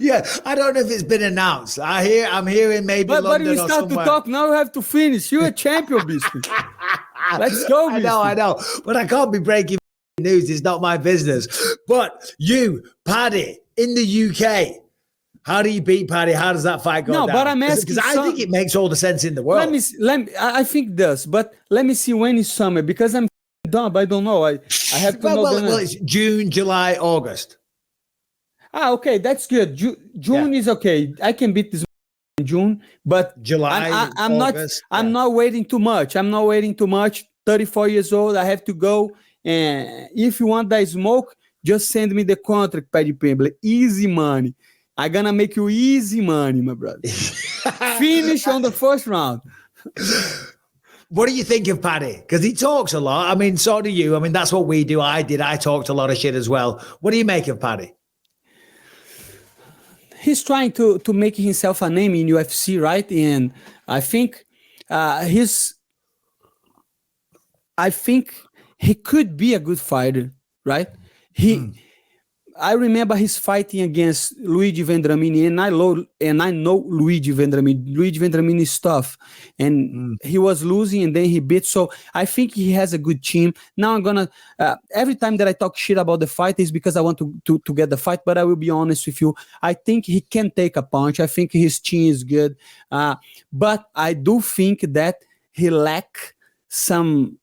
Yeah, I don't know if it's been announced. I'm hearing maybe. But London we start to talk now. We have to finish. You're a champion, Bisping. Let's go. Bisping. I know, but I can't be breaking news. It's not my business. But you, Paddy, in the UK. How do you beat Paddy? How does that fight go down? No, but I'm asking, because I think it makes all the sense in the world. I think it does, but let me see when is summer, because I'm dumb. I don't know. I have to know. Well, it's June, July, August. Okay, that's good. June is okay. I can beat this in June, but July. I'm not waiting too much. 34 years old. I have to go. And if you want that smoke, just send me the contract, Paddy Pimblett. Easy money. I'm gonna make you easy money, my brother. Finish on the first round. What do you think of Paddy? Because he talks a lot. I mean, so do you. I mean, that's what we do. I talked a lot of shit as well. What do you make of Paddy? He's trying to make himself a name in UFC, right? And I think he could be a good fighter, right? I remember his fighting against Luigi Vendramini, and I know Luigi Vendramini. Luigi Vendramini is tough, and he was losing, and then he beat. So I think he has a good team. Now I'm gonna every time that I talk shit about the fight is because I want to get the fight. But I will be honest with you, I think he can take a punch. I think his team is good, but I do think that he lack some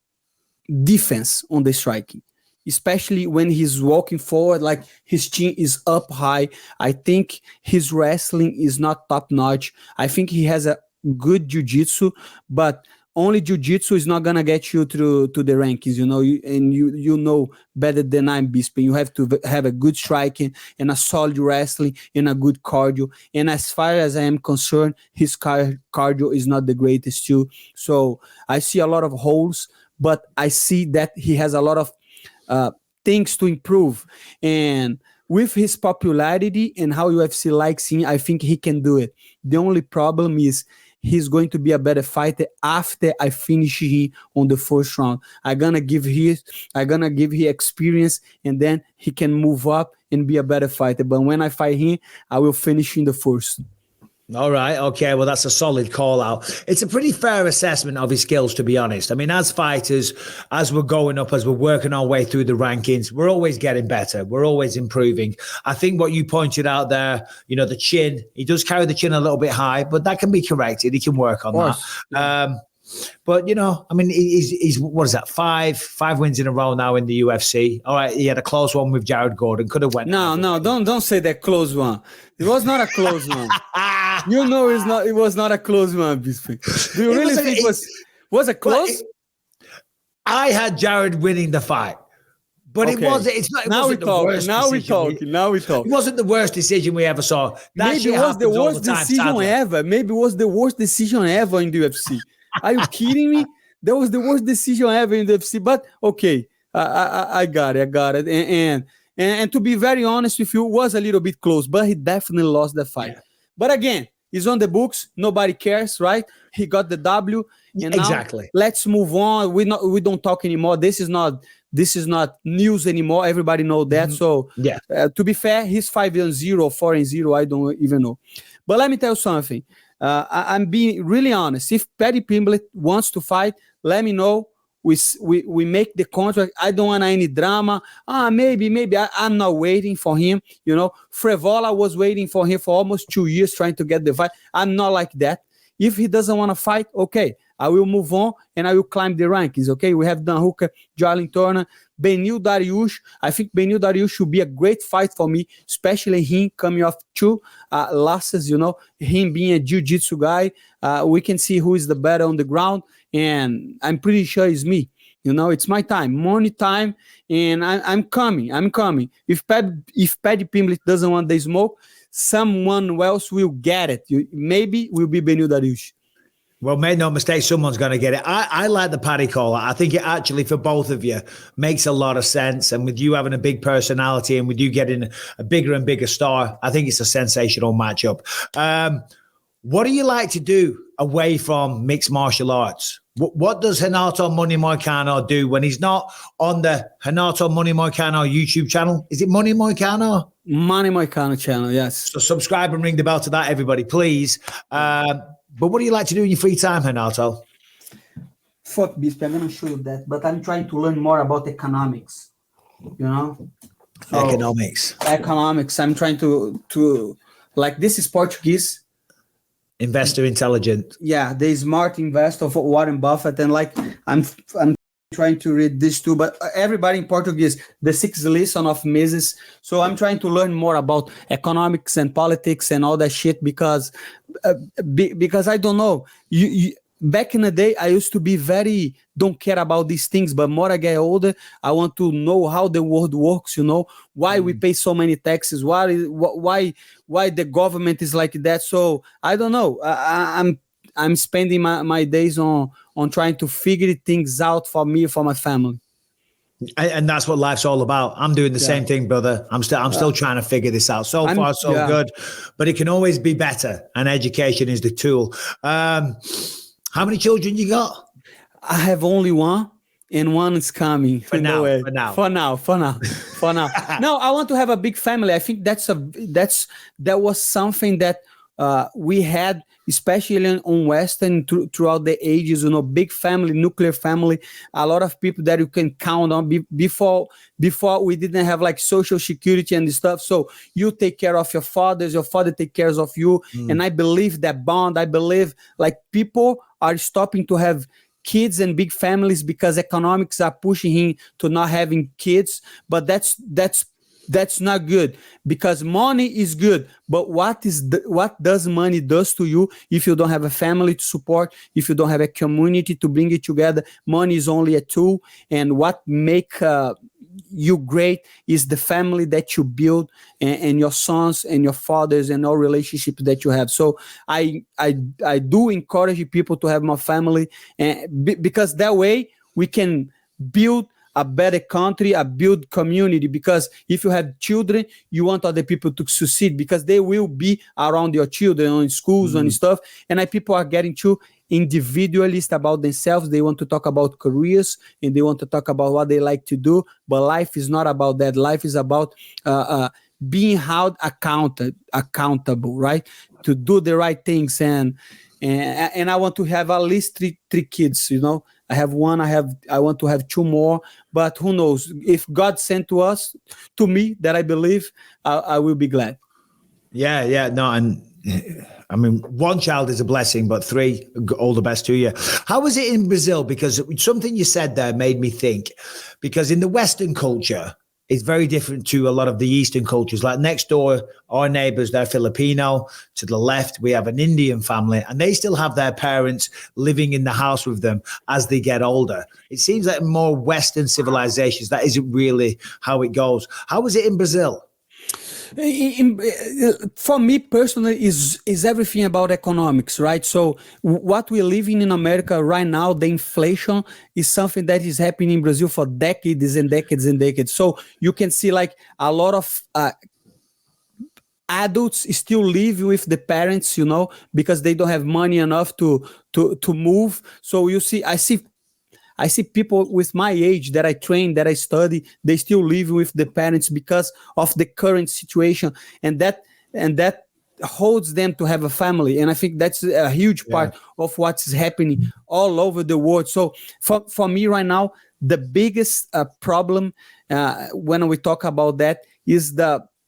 defense on the striking, especially when he's walking forward, like his chin is up high. I think his wrestling is not top notch. I think he has a good jiu-jitsu, but only jiu-jitsu is not gonna get you to the rankings, you know. You know better than I'm, Bisping. You have to have a good striking and a solid wrestling and a good cardio. And as far as I am concerned, his cardio is not the greatest too. So I see a lot of holes, but I see that he has a lot of things to improve, and with his popularity and how UFC likes him, I think he can do it. The only problem is he's going to be a better fighter after I finish him on the first round. I'm gonna give him experience, and then he can move up and be a better fighter. But when I fight him, I will finish in the first. All right. Okay. Well, that's a solid call out. It's a pretty fair assessment of his skills, to be honest. I mean, as fighters, as we're going up, as we're working our way through the rankings, we're always getting better. We're always improving. I think what you pointed out there, you know, the chin, he does carry the chin a little bit high, but that can be corrected. He can work on that. But, you know, I mean, he's what is that? Five wins in a row now in the UFC. All right, he had a close one with Jared Gordon. Could have went. No, don't say that close one. It was not a close one. You know, it was not a close one, Bisping. Do you really think it was a close? I had Jared winning the fight. But okay. It wasn't the worst decision. Now we're talking. It wasn't the worst decision we ever saw. Maybe it was the worst decision ever. Maybe it was the worst decision ever in the UFC. Are you kidding me? That was the worst decision ever in the UFC. But okay, I got it. And to be very honest with you, it was a little bit close, but he definitely lost the fight. Yeah. But again, he's on the books. Nobody cares, right? He got the W. And exactly. Now, let's move on. We don't talk anymore. This is not news anymore. Everybody know that. Mm-hmm. So yeah. To be fair, he's 5-0, 4-0. I don't even know. But let me tell you something. I'm being really honest. If Paddy Pimblett wants to fight, let me know. we make the contract. I don't want any drama. Maybe I'm not waiting for him. You know, Frevola was waiting for him for almost 2 years trying to get the fight. I'm not like that. If he doesn't want to fight, okay, I will move on and I will climb the rankings. Okay, we have Dan Hooker, Jarlin Turner, Benil Dariush. I think Benil Dariush should be a great fight for me, especially him coming off 2 losses. You know, him being a jiu-jitsu guy. We can see who is the better on the ground, and I'm pretty sure it's me. You know, it's my time, money time, and I'm coming. If Paddy Pimblett doesn't want the smoke, someone else will get it. Maybe will be Benil Dariush. Well, make no mistake, someone's going to get it. I like the Paddy call. I think it actually, for both of you, makes a lot of sense. And with you having a big personality and with you getting a bigger and bigger star, I think it's a sensational matchup. What do you like to do away from mixed martial arts? What does Renato Money Moicano do when he's not on the Renato Money Moicano YouTube channel? Is it Money Moicano? Money Moicano channel, yes. So subscribe and ring the bell to that, everybody, please. But what do you like to do in your free time, Renato? Fuck, Bisping, I'm going to show you that. But I'm trying to learn more about economics, you know? So, Economics. I'm trying to like, this is Portuguese. Investor intelligent. Yeah, the smart investor for Warren Buffett. And like, I'm trying to read this too, but everybody in Portuguese, the 6 lesson of Mises. So I'm trying to learn more about economics and politics and all that shit because I don't know. Back in the day, I used to be very don't care about these things, but more I get older, I want to know how the world works. You know, why we pay so many taxes, why the government is like that. So I don't know. I'm spending my days on trying to figure things out for me, for my family. And that's what life's all about. I'm doing the same thing, brother. I'm still trying to figure this out. So far, so good, but it can always be better. And education is the tool. How many children you got? I have only one, and one is coming. For now. No, I want to have a big family. I think that was something that we had, especially on Western throughout the ages, you know, big family, nuclear family, a lot of people that you can count on. Before we didn't have like social security and stuff. So you take care of your fathers, your father take care of you. And I believe that bond. I believe like people are stopping to have kids and big families because economics are pushing him to not having kids. But that's not good, because money is good, but what does money does to you if you don't have a family to support, if you don't have a community to bring it together? Money is only a tool, and what make you great is the family that you build and your sons and your fathers and all relationships that you have. So I do encourage people to have more family, and because that way we can build a better country, a build community. Because if you have children, you want other people to succeed because they will be around your children in schools and stuff. And people are getting too individualist about themselves. They want to talk about careers and they want to talk about what they like to do. But life is not about that. Life is about being held accountable, right? To do the right things. And I want to have at least three kids, you know. I have one. I want to have 2 more, but who knows? If God sent to me, that I believe, I will be glad. Yeah, no, and I mean, 1 child is a blessing, but 3, all the best to you. How was it in Brazil? Because something you said there made me think. Because in the Western culture, it's very different to a lot of the Eastern cultures. Like next door, our neighbors, they're Filipino. To the left, we have an Indian family, and they still have their parents living in the house with them as they get older. It seems like more Western civilizations, that isn't really how it goes. How was it in Brazil? For me personally, is everything about economics, right? So what we're living in America right now, the inflation is something that is happening in Brazil for decades and decades and decades. So you can see like a lot of adults still live with the parents, you know, because they don't have money enough to move. So I see people with my age that I train, that I study, they still live with the parents because of the current situation. And that holds them to have a family. And I think that's a huge part of what's happening all over the world. So for me right now, the biggest problem when we talk about that is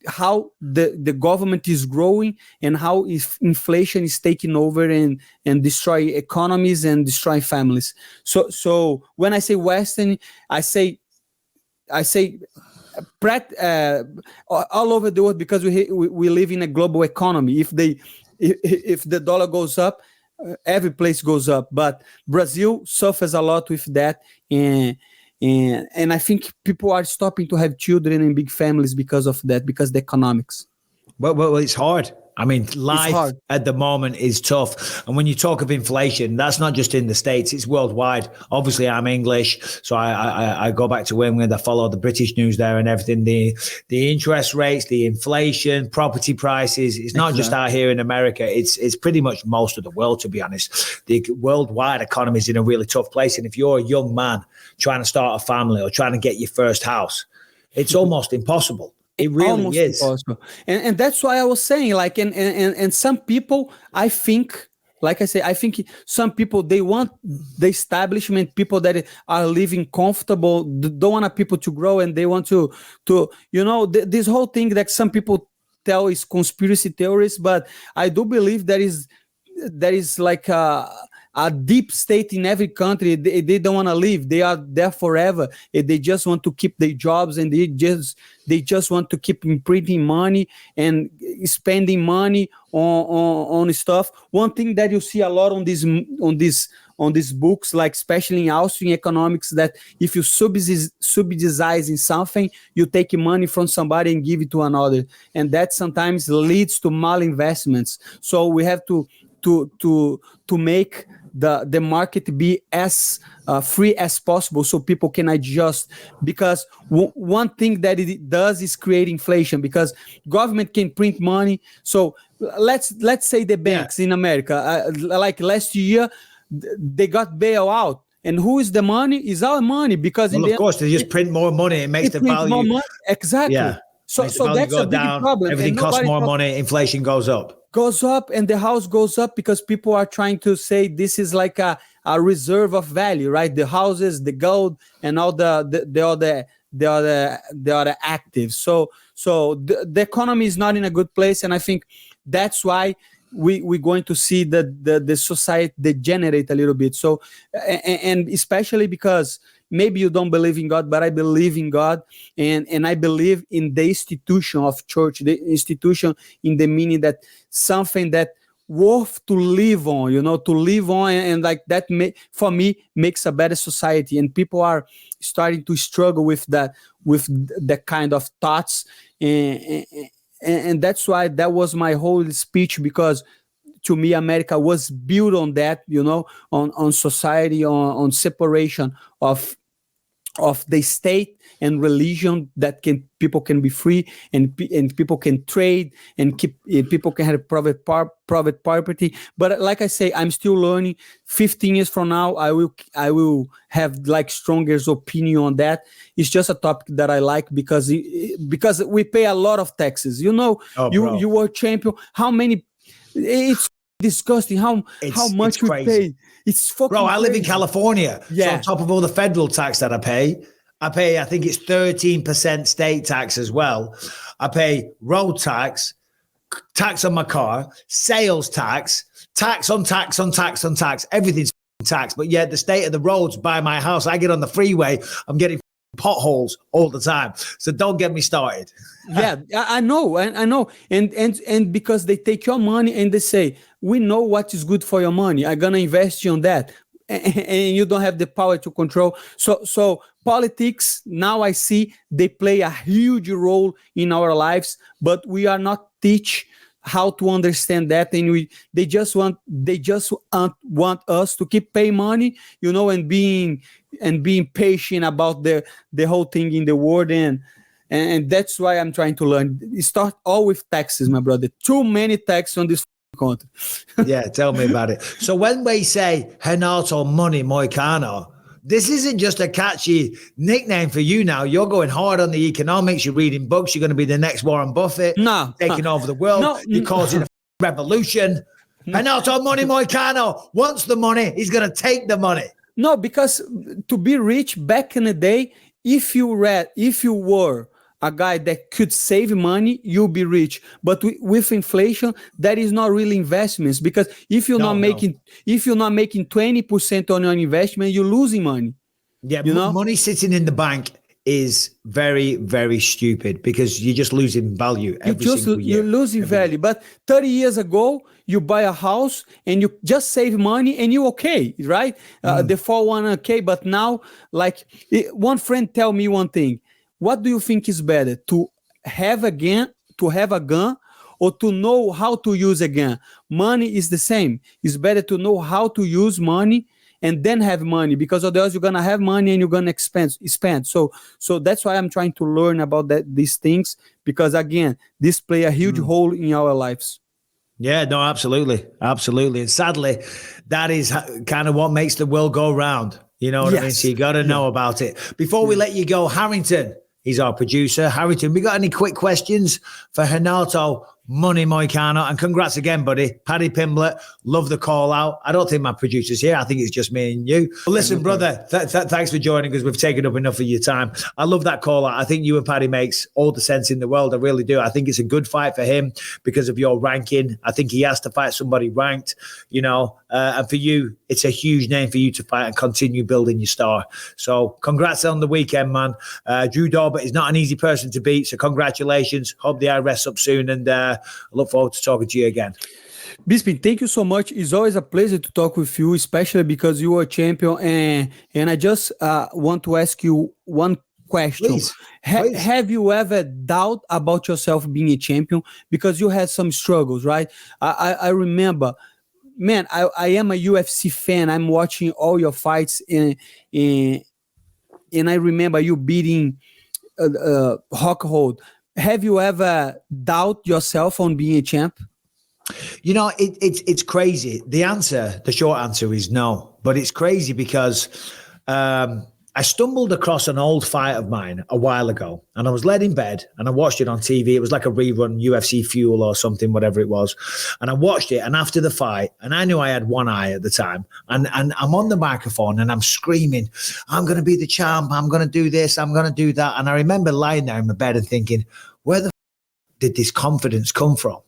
how the government is growing and how inflation is taking over and destroy economies and destroy families. So when I say Western, I say all over the world, because we live in a global economy. If the dollar goes up, every place goes up. But Brazil suffers a lot with that, and I think people are stopping to have children in big families because of that, because the economics. Well, it's hard. I mean, life at the moment is tough. And when you talk of inflation, that's not just in the States, it's worldwide. Obviously, I'm English, so I go back to England. I follow the British news there and everything. The interest rates, the inflation, property prices, it's not just out here in America. It's pretty much most of the world, to be honest. The worldwide economy is in a really tough place. And if you're a young man trying to start a family or trying to get your first house, it's almost impossible. It really is. Impossible. And that's why I was saying, like, and some people, I think, like I say, I think some people, they want the establishment, people that are living comfortable, don't want people to grow, and they want to this whole thing that some people tell is conspiracy theories, but I do believe there is like a deep state in every country. They don't want to leave. They are there forever. They just want to keep their jobs, and they just want to keep imprinting money and spending money on stuff. One thing that you see a lot on these books, like especially in Austrian economics, that if you subsidize in something, you take money from somebody and give it to another, and that sometimes leads to malinvestments. So we have to make the market be as free as possible, so people can adjust. Because one thing that it does is create inflation, because government can print money. So let's say the banks in America, like last year, they got bailed out. And who is the money? Is our money, because of course they just print more money. It makes the value more money. Exactly. Yeah. So that's a big problem. Everything costs more money. Inflation goes up, and the house goes up, because people are trying to say this is like a reserve of value, right? The houses, the gold, and all the other actives. So the economy is not in a good place, and I think that's why we're going to see the society degenerate a little bit. So and especially because maybe you don't believe in God, but I believe in God, and I believe in the institution of church, the institution in the meaning that something that worth to live on, and like that for me makes a better society. And people are starting to struggle with that kind of thoughts, and that's why that was my whole speech, because to me, America was built on that, on society, on separation of the state and religion, that people can be free, and people can trade, and people can have private property. But like I say, I'm still learning. 15 years from now, I will have like stronger opinion on that. It's just a topic that I like, because we pay a lot of taxes. You were champion. How many? It's disgusting how much we pay. It's fucking bro. I live crazy. In California. So on top of all the federal tax that I pay, I think it's 13% state tax as well. I pay road tax on my car, sales tax on tax on tax on tax. Everything's tax. But yet the state of the roads by my house, I get on the freeway, I'm getting potholes all the time. So don't get me started. Yeah, I know. And because they take your money and they say, we know what is good for your money. I'm going to invest you on that. And you don't have the power to control. So politics, now I see they play a huge role in our lives, but we are not teach how to understand that. And they just want us to keep paying money, and being patient about the whole thing in the world. And that's why I'm trying to learn. It starts all with taxes, my brother. Too many taxes on this country. Yeah, tell me about it. So when we say Renato Money Moicano, this isn't just a catchy nickname for you now. You're going hard on the economics. You're reading books. You're going to be the next Warren Buffett. Taking over the world. You're causing a revolution. Renato Money Moicano wants the money. He's going to take the money. No, because to be rich back in the day, if you were a guy that could save money, you'll be rich. But with inflation, that is not really investments, because if you're not making 20% on your investment, you're losing money. Yeah, money sitting in the bank is very, very stupid, because you're just losing value every single year. You're losing value. But 30 years ago, you buy a house and you just save money and you're okay, right? The 401k. But now, one friend tell me one thing. What do you think is better, to have a gun, or to know how to use a gun? Money is the same. It's better to know how to use money and then have money, because otherwise you're gonna have money and you're gonna spend. So that's why I'm trying to learn about these things, because again, this play a huge role in our lives. Yeah, no, absolutely. And sadly, that is kind of what makes the world go round. You know what I mean? So you got to know about it. Before we let you go, Harrington, he's our producer. Harrington, we got any quick questions for Renato Money Moicano? And congrats again, buddy. Paddy Pimblett, love the call out. I don't think my producer's here. I think it's just me and you. But listen, brother, thanks for joining us. We've taken up enough of your time. I love that call out. I think you and Paddy makes all the sense in the world. I really do. I think it's a good fight for him because of your ranking. I think he has to fight somebody ranked, and for you, it's a huge name for you to fight and continue building your star. So congrats on the weekend, man. Drew Dorbert is not an easy person to beat. So congratulations. Hope the eye rests up soon. And I look forward to talking to you again. Bisping, thank you so much. It's always a pleasure to talk with you, especially because you are a champion. And I just want to ask you one question. Please. Have you ever doubt about yourself being a champion? Because you had some struggles, right? I remember, man, I am a UFC fan. I'm watching all your fights, and I remember you beating Rockhold. Have you ever doubt yourself on being a champ? It's crazy. The short answer is no. But it's crazy because I stumbled across an old fight of mine a while ago, and I was laid in bed and I watched it on TV. It was like a rerun, UFC Fuel or something, whatever it was. And I watched it, and after the fight, and I knew I had one eye at the time, and I'm on the microphone and I'm screaming, I'm going to be the champ. I'm going to do this. I'm going to do that. And I remember lying there in my bed and thinking, where the did this confidence come from?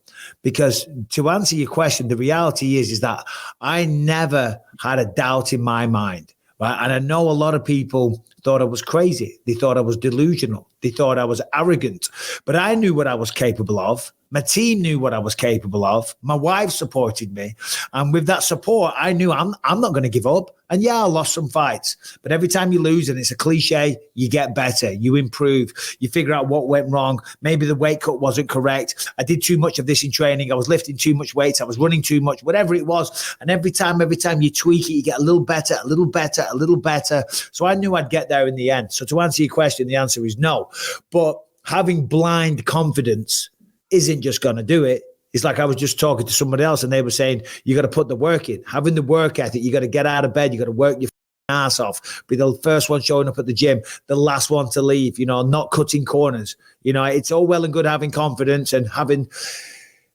Because to answer your question, the reality is that I never had a doubt in my mind. Right? And I know a lot of people thought I was crazy. They thought I was delusional. They thought I was arrogant. But I knew what I was capable of. My team knew what I was capable of. My wife supported me. And with that support, I knew I'm not going to give up. And yeah, I lost some fights. But every time you lose, and it's a cliche, you get better. You improve. You figure out what went wrong. Maybe the weight cut wasn't correct. I did too much of this in training. I was lifting too much weights. I was running too much, whatever it was. And every time you tweak it, you get a little better, a little better, a little better. So I knew I'd get there in the end. So to answer your question, the answer is no. But having blind confidence isn't just going to do it. It's like I was just talking to somebody else and they were saying, you got to put the work in. Having the work ethic, you got to get out of bed. You got to work your ass off. Be the first one showing up at the gym, the last one to leave, not cutting corners. It's all well and good having confidence and having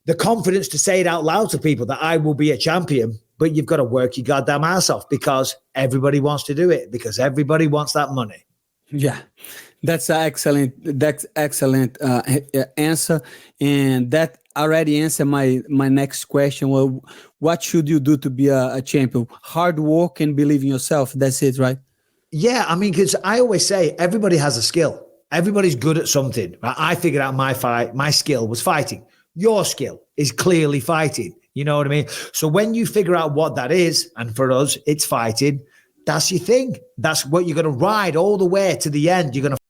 the confidence to say it out loud to people that I will be a champion. But you've got to work your goddamn ass off because everybody wants to do it, because everybody wants that money. Yeah. That's excellent. That's excellent answer, and that already answered my next question. Well, what should you do to be a champion? Hard work and believe in yourself. That's it, right? Yeah, I mean, because I always say everybody has a skill. Everybody's good at something. Right? I figured out my skill was fighting. Your skill is clearly fighting. You know what I mean? So when you figure out what that is, and for us, it's fighting. That's your thing. That's what you're going to ride all the way to the end. You're going to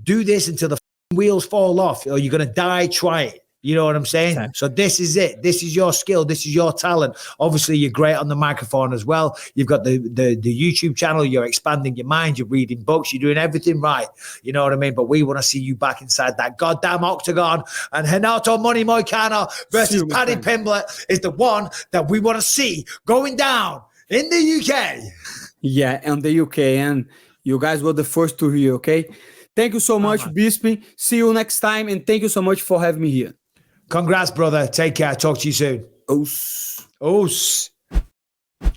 do this until the wheels fall off, or you're going to die trying. You know what I'm saying? Okay. So this is it. This is your skill. This is your talent. Obviously, you're great on the microphone as well. You've got the YouTube channel. You're expanding your mind. You're reading books. You're doing everything right. You know what I mean? But we want to see you back inside that goddamn octagon. And Renato Money Moicano versus Paddy Pimblett is the one that we want to see going down in the UK. Yeah, in the UK. And you guys were the first to hear, okay? Thank you so much, Bisping. See you next time, and thank you so much for having me here. Congrats, brother. Take care. Talk to you soon. Oos.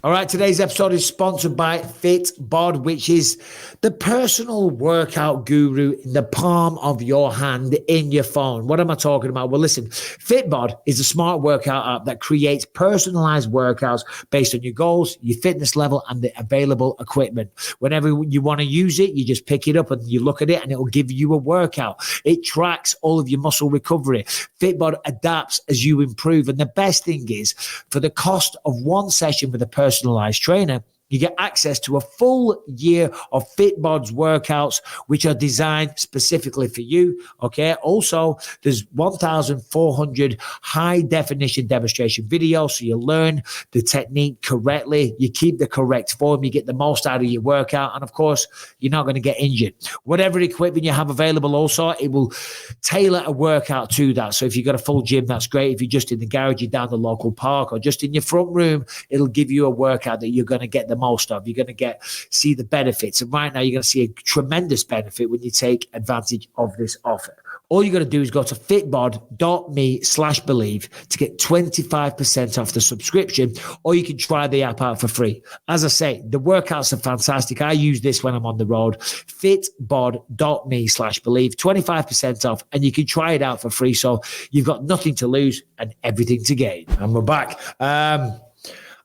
All right, today's episode is sponsored by Fitbod, which is the personal workout guru in the palm of your hand in your phone. What am I talking about? Well, listen, Fitbod is a smart workout app that creates personalized workouts based on your goals, your fitness level, and the available equipment. Whenever you want to use it, you just pick it up and you look at it and it will give you a workout. It tracks all of your muscle recovery. Fitbod adapts as you improve. And the best thing is, for the cost of one session with a personalized trainer, you get access to a full year of Fitbod's workouts, which are designed specifically for you. Okay. Also, there's 1,400 high definition demonstration videos. So you learn the technique correctly. You keep the correct form. You get the most out of your workout. And of course, you're not going to get injured. Whatever equipment you have available, also, it will tailor a workout to that. So if you've got a full gym, that's great. If you're just in the garage, you're down the local park, or just in your front room, it'll give you a workout that you're going to get the most of. You're going to see the benefits. And right now, you're going to see a tremendous benefit when you take advantage of this offer. All you got to do is go to fitbod.me/believe to get 25% off the subscription, or you can try the app out for free. As I say, the workouts are fantastic. I use this when I'm on the road. Fitbod.me/believe, 25% off, and you can try it out for free. So you've got nothing to lose and everything to gain. And we're back.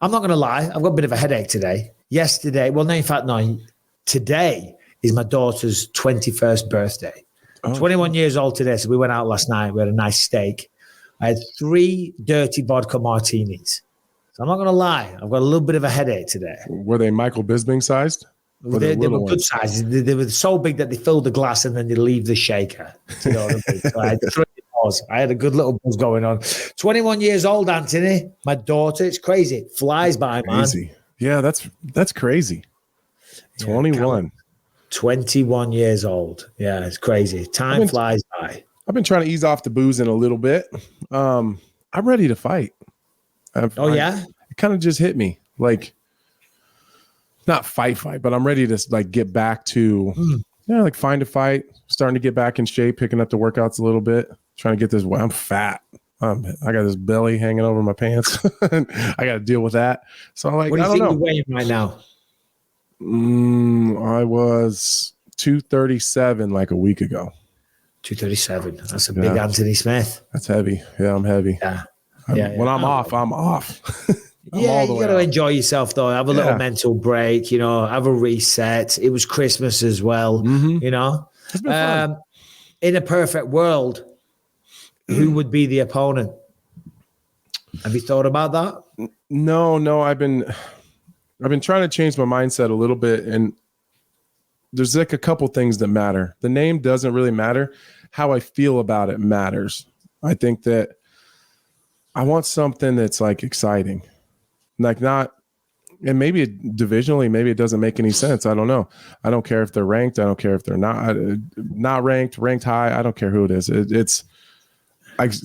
I'm not going to lie. I've got a bit of a headache today. Yesterday, well, no, in fact, no. Today is my daughter's 21st birthday. 21 years old today. So we went out last night. We had a nice steak. I had 3 dirty vodka martinis. So I'm not going to lie. I've got a little bit of a headache today. Were they Michael Bisping sized? They were good sizes. They were so big that they filled the glass and then they leave the shaker. You know what I mean? So I had a good little buzz going on. 21 years old, Anthony. My daughter. It's crazy. It flies by, man. Crazy. Yeah, that's crazy. 21. 21 years old. Yeah, it's crazy. Time flies by. I've been trying to ease off the boozing a little bit. I'm ready to fight. It kind of just hit me. Like, not fight, but I'm ready to like get back to, like find a fight, starting to get back in shape, picking up the workouts a little bit, trying to get this. I'm fat. I got this belly hanging over my pants. I got to deal with that. So I'm like, what do you think you're weighing right now? I was 237 like a week ago. 237. That's a big Anthony Smith. That's heavy. Yeah, I'm heavy. When I'm off, I'm off. You got to enjoy yourself, though. Have a little mental break, have a reset. It was Christmas as well, It's been fun. In a perfect world, who would be the opponent? Have you thought about that? No. I've been trying to change my mindset a little bit, and there's like a couple things that matter. The name doesn't really matter. How I feel about it matters. I think that I want something that's like exciting, like not, and maybe divisionally, maybe it doesn't make any sense. I don't know. I don't care if they're ranked. I don't care if they're not ranked high. I don't care who it is. It's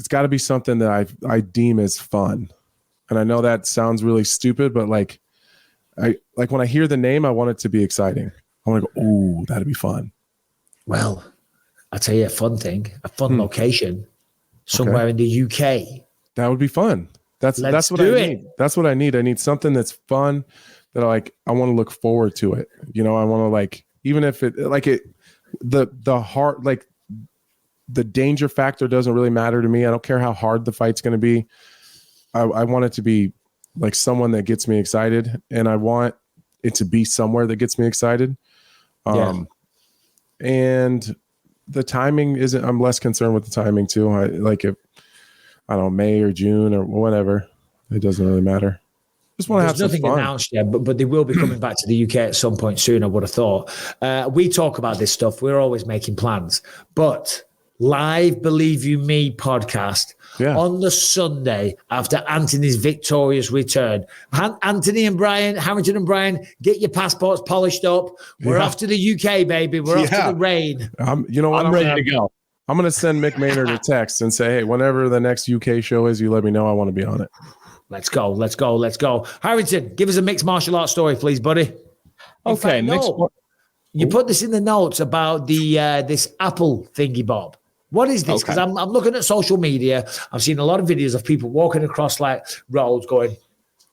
got to be something that I deem as fun. And I know that sounds really stupid, but like when I hear the name, I want it to be exciting. I want to go, ooh, that'd be fun. Well, I'll tell you a fun thing, a fun location somewhere in the UK. That would be fun. That's what I need. That's what I need. I need something that's fun that I want to look forward to it. I want to even if the heart, the danger factor doesn't really matter to me. I don't care how hard the fight's going to be. I want it to be like someone that gets me excited, and I want it to be somewhere that gets me excited. And the timing isn't, I'm less concerned with the timing too. If I don't know, May or June or whatever, it doesn't really matter. Just want to have some fun. There's nothing announced yet, but they will be coming back to the UK at some point soon, I would have thought. We talk about this stuff. We're always making plans, but live Believe You Me podcast on the Sunday after Anthony's victorious return. Anthony and Brian, Harrington and Brian, get your passports polished up. We're off to the UK, baby. We're off to the rain. I'm ready to go. I'm going to send Mick Maynard a text and say, hey, whenever the next UK show is, you let me know. I want to be on it. Let's go. Harrington, give us a mixed martial arts story, please, buddy. Okay. You put this in the notes about the this Apple thingy bob. What is this? Because I'm looking at social media. I've seen a lot of videos of people walking across like roads going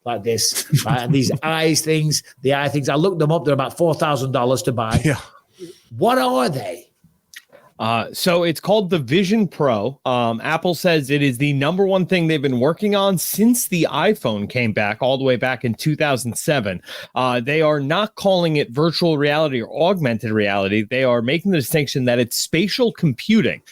like this, right? And these eye things. I looked them up. They're about $4,000 to buy. Yeah. What are they? So it's called the Vision Pro. Apple says it is the number one thing they've been working on since the iPhone came back, all the way back in 2007. They are not calling it virtual reality or augmented reality. They are making the distinction that it's spatial computing.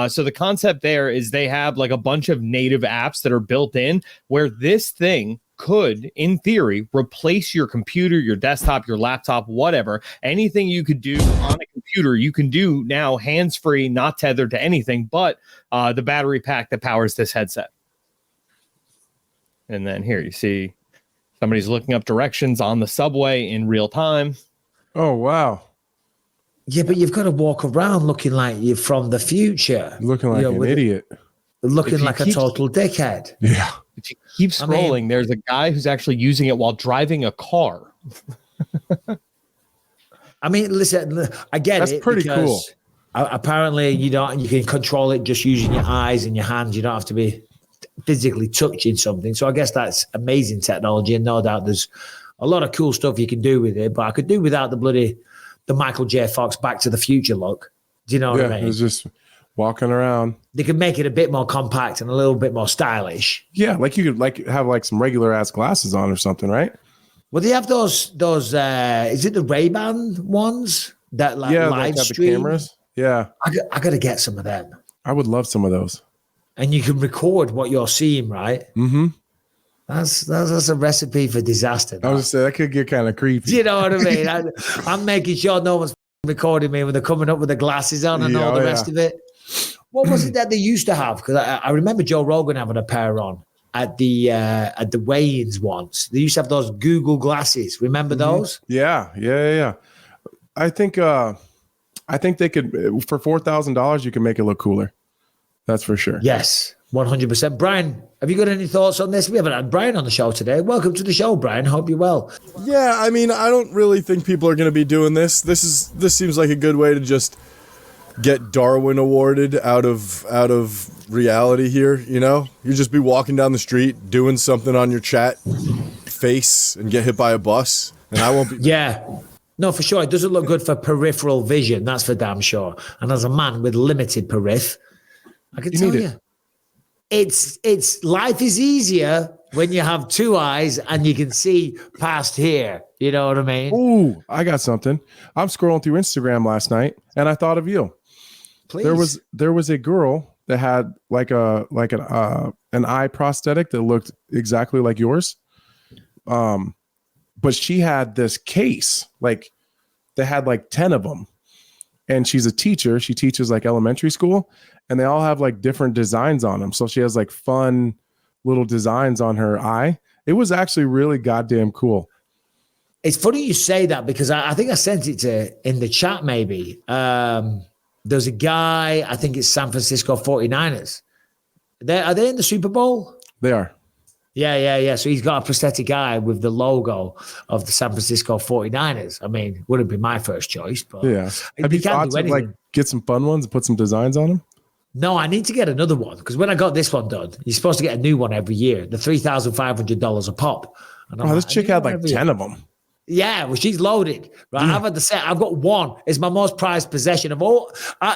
So the concept there is they have like a bunch of native apps that are built in where this thing could, in theory, replace your computer, your desktop, your laptop, whatever. Anything you could do on a computer, you can do now hands-free, not tethered to anything but the battery pack that powers this headset. And then here you see somebody's looking up directions on the subway in real time. Oh, wow. Yeah, but you've got to walk around looking like you're from the future. Looking like an idiot. Looking like a total dickhead. Yeah. If you keep scrolling, there's a guy who's actually using it while driving a car. I mean, listen, I get That's it. pretty cool. Apparently, you can control it just using your eyes and your hands. You don't have to be physically touching something. So I guess that's amazing technology, and no doubt there's a lot of cool stuff you can do with it. But I could do without the Michael J. Fox Back to the Future look. Do you know what I mean? It was just walking around. They could make it a bit more compact and a little bit more stylish. Yeah, like you could have some regular ass glasses on or something, right? Well, they have those is it the Ray-Ban ones that live stream? The cameras? Yeah. I got to get some of them. I would love some of those. And you can record what you're seeing, right? Mm-hmm. That's a recipe for disaster. I was just saying that could get kind of creepy. Do you know what I mean? I'm making sure no one's recording me when they're coming up with the glasses on and all the rest of it. What was it that they used to have? Because I remember Joe Rogan having a pair on at the weigh-ins once. They used to have those Google glasses. Remember those? Yeah. I think they could, for $4,000, you can make it look cooler. That's for sure. Yes, 100%. Brian, have you got any thoughts on this? We haven't had Brian on the show today. Welcome to the show, Brian. Hope you're well. Yeah, I mean, I don't really think people are going to be doing this. This seems like a good way to just get Darwin awarded out of reality here. You just be walking down the street doing something on your chat face and get hit by a bus, and I won't be. Yeah. No, for sure. It doesn't look good for peripheral vision. That's for damn sure. And as a man with limited periph, I can tell you, it's life is easier when you have two eyes and you can see past here. You know what I mean? Ooh, I got something. I'm scrolling through Instagram last night, and I thought of you. Please. There was a girl that had an eye prosthetic that looked exactly like yours. But she had this case, like they had like 10 of them. And she's a teacher. She teaches like elementary school, and they all have like different designs on them. So she has like fun little designs on her eye. It was actually really goddamn cool. It's funny you say that because I think I sent it in the chat maybe. There's a guy, I think it's San Francisco 49ers. Are they in the Super Bowl? They are. Yeah. So he's got a prosthetic eye with the logo of the San Francisco 49ers. I mean, wouldn't be my first choice, but yeah. Have you thought to like get some fun ones and put some designs on them? No, I need to get another one because when I got this one done, you're supposed to get a new one every year. The $3,500 a pop. And this chick had like 10 of them. Yeah, well, she's loaded, right? Yeah. I've had the set. I've got one. It's my most prized possession of all.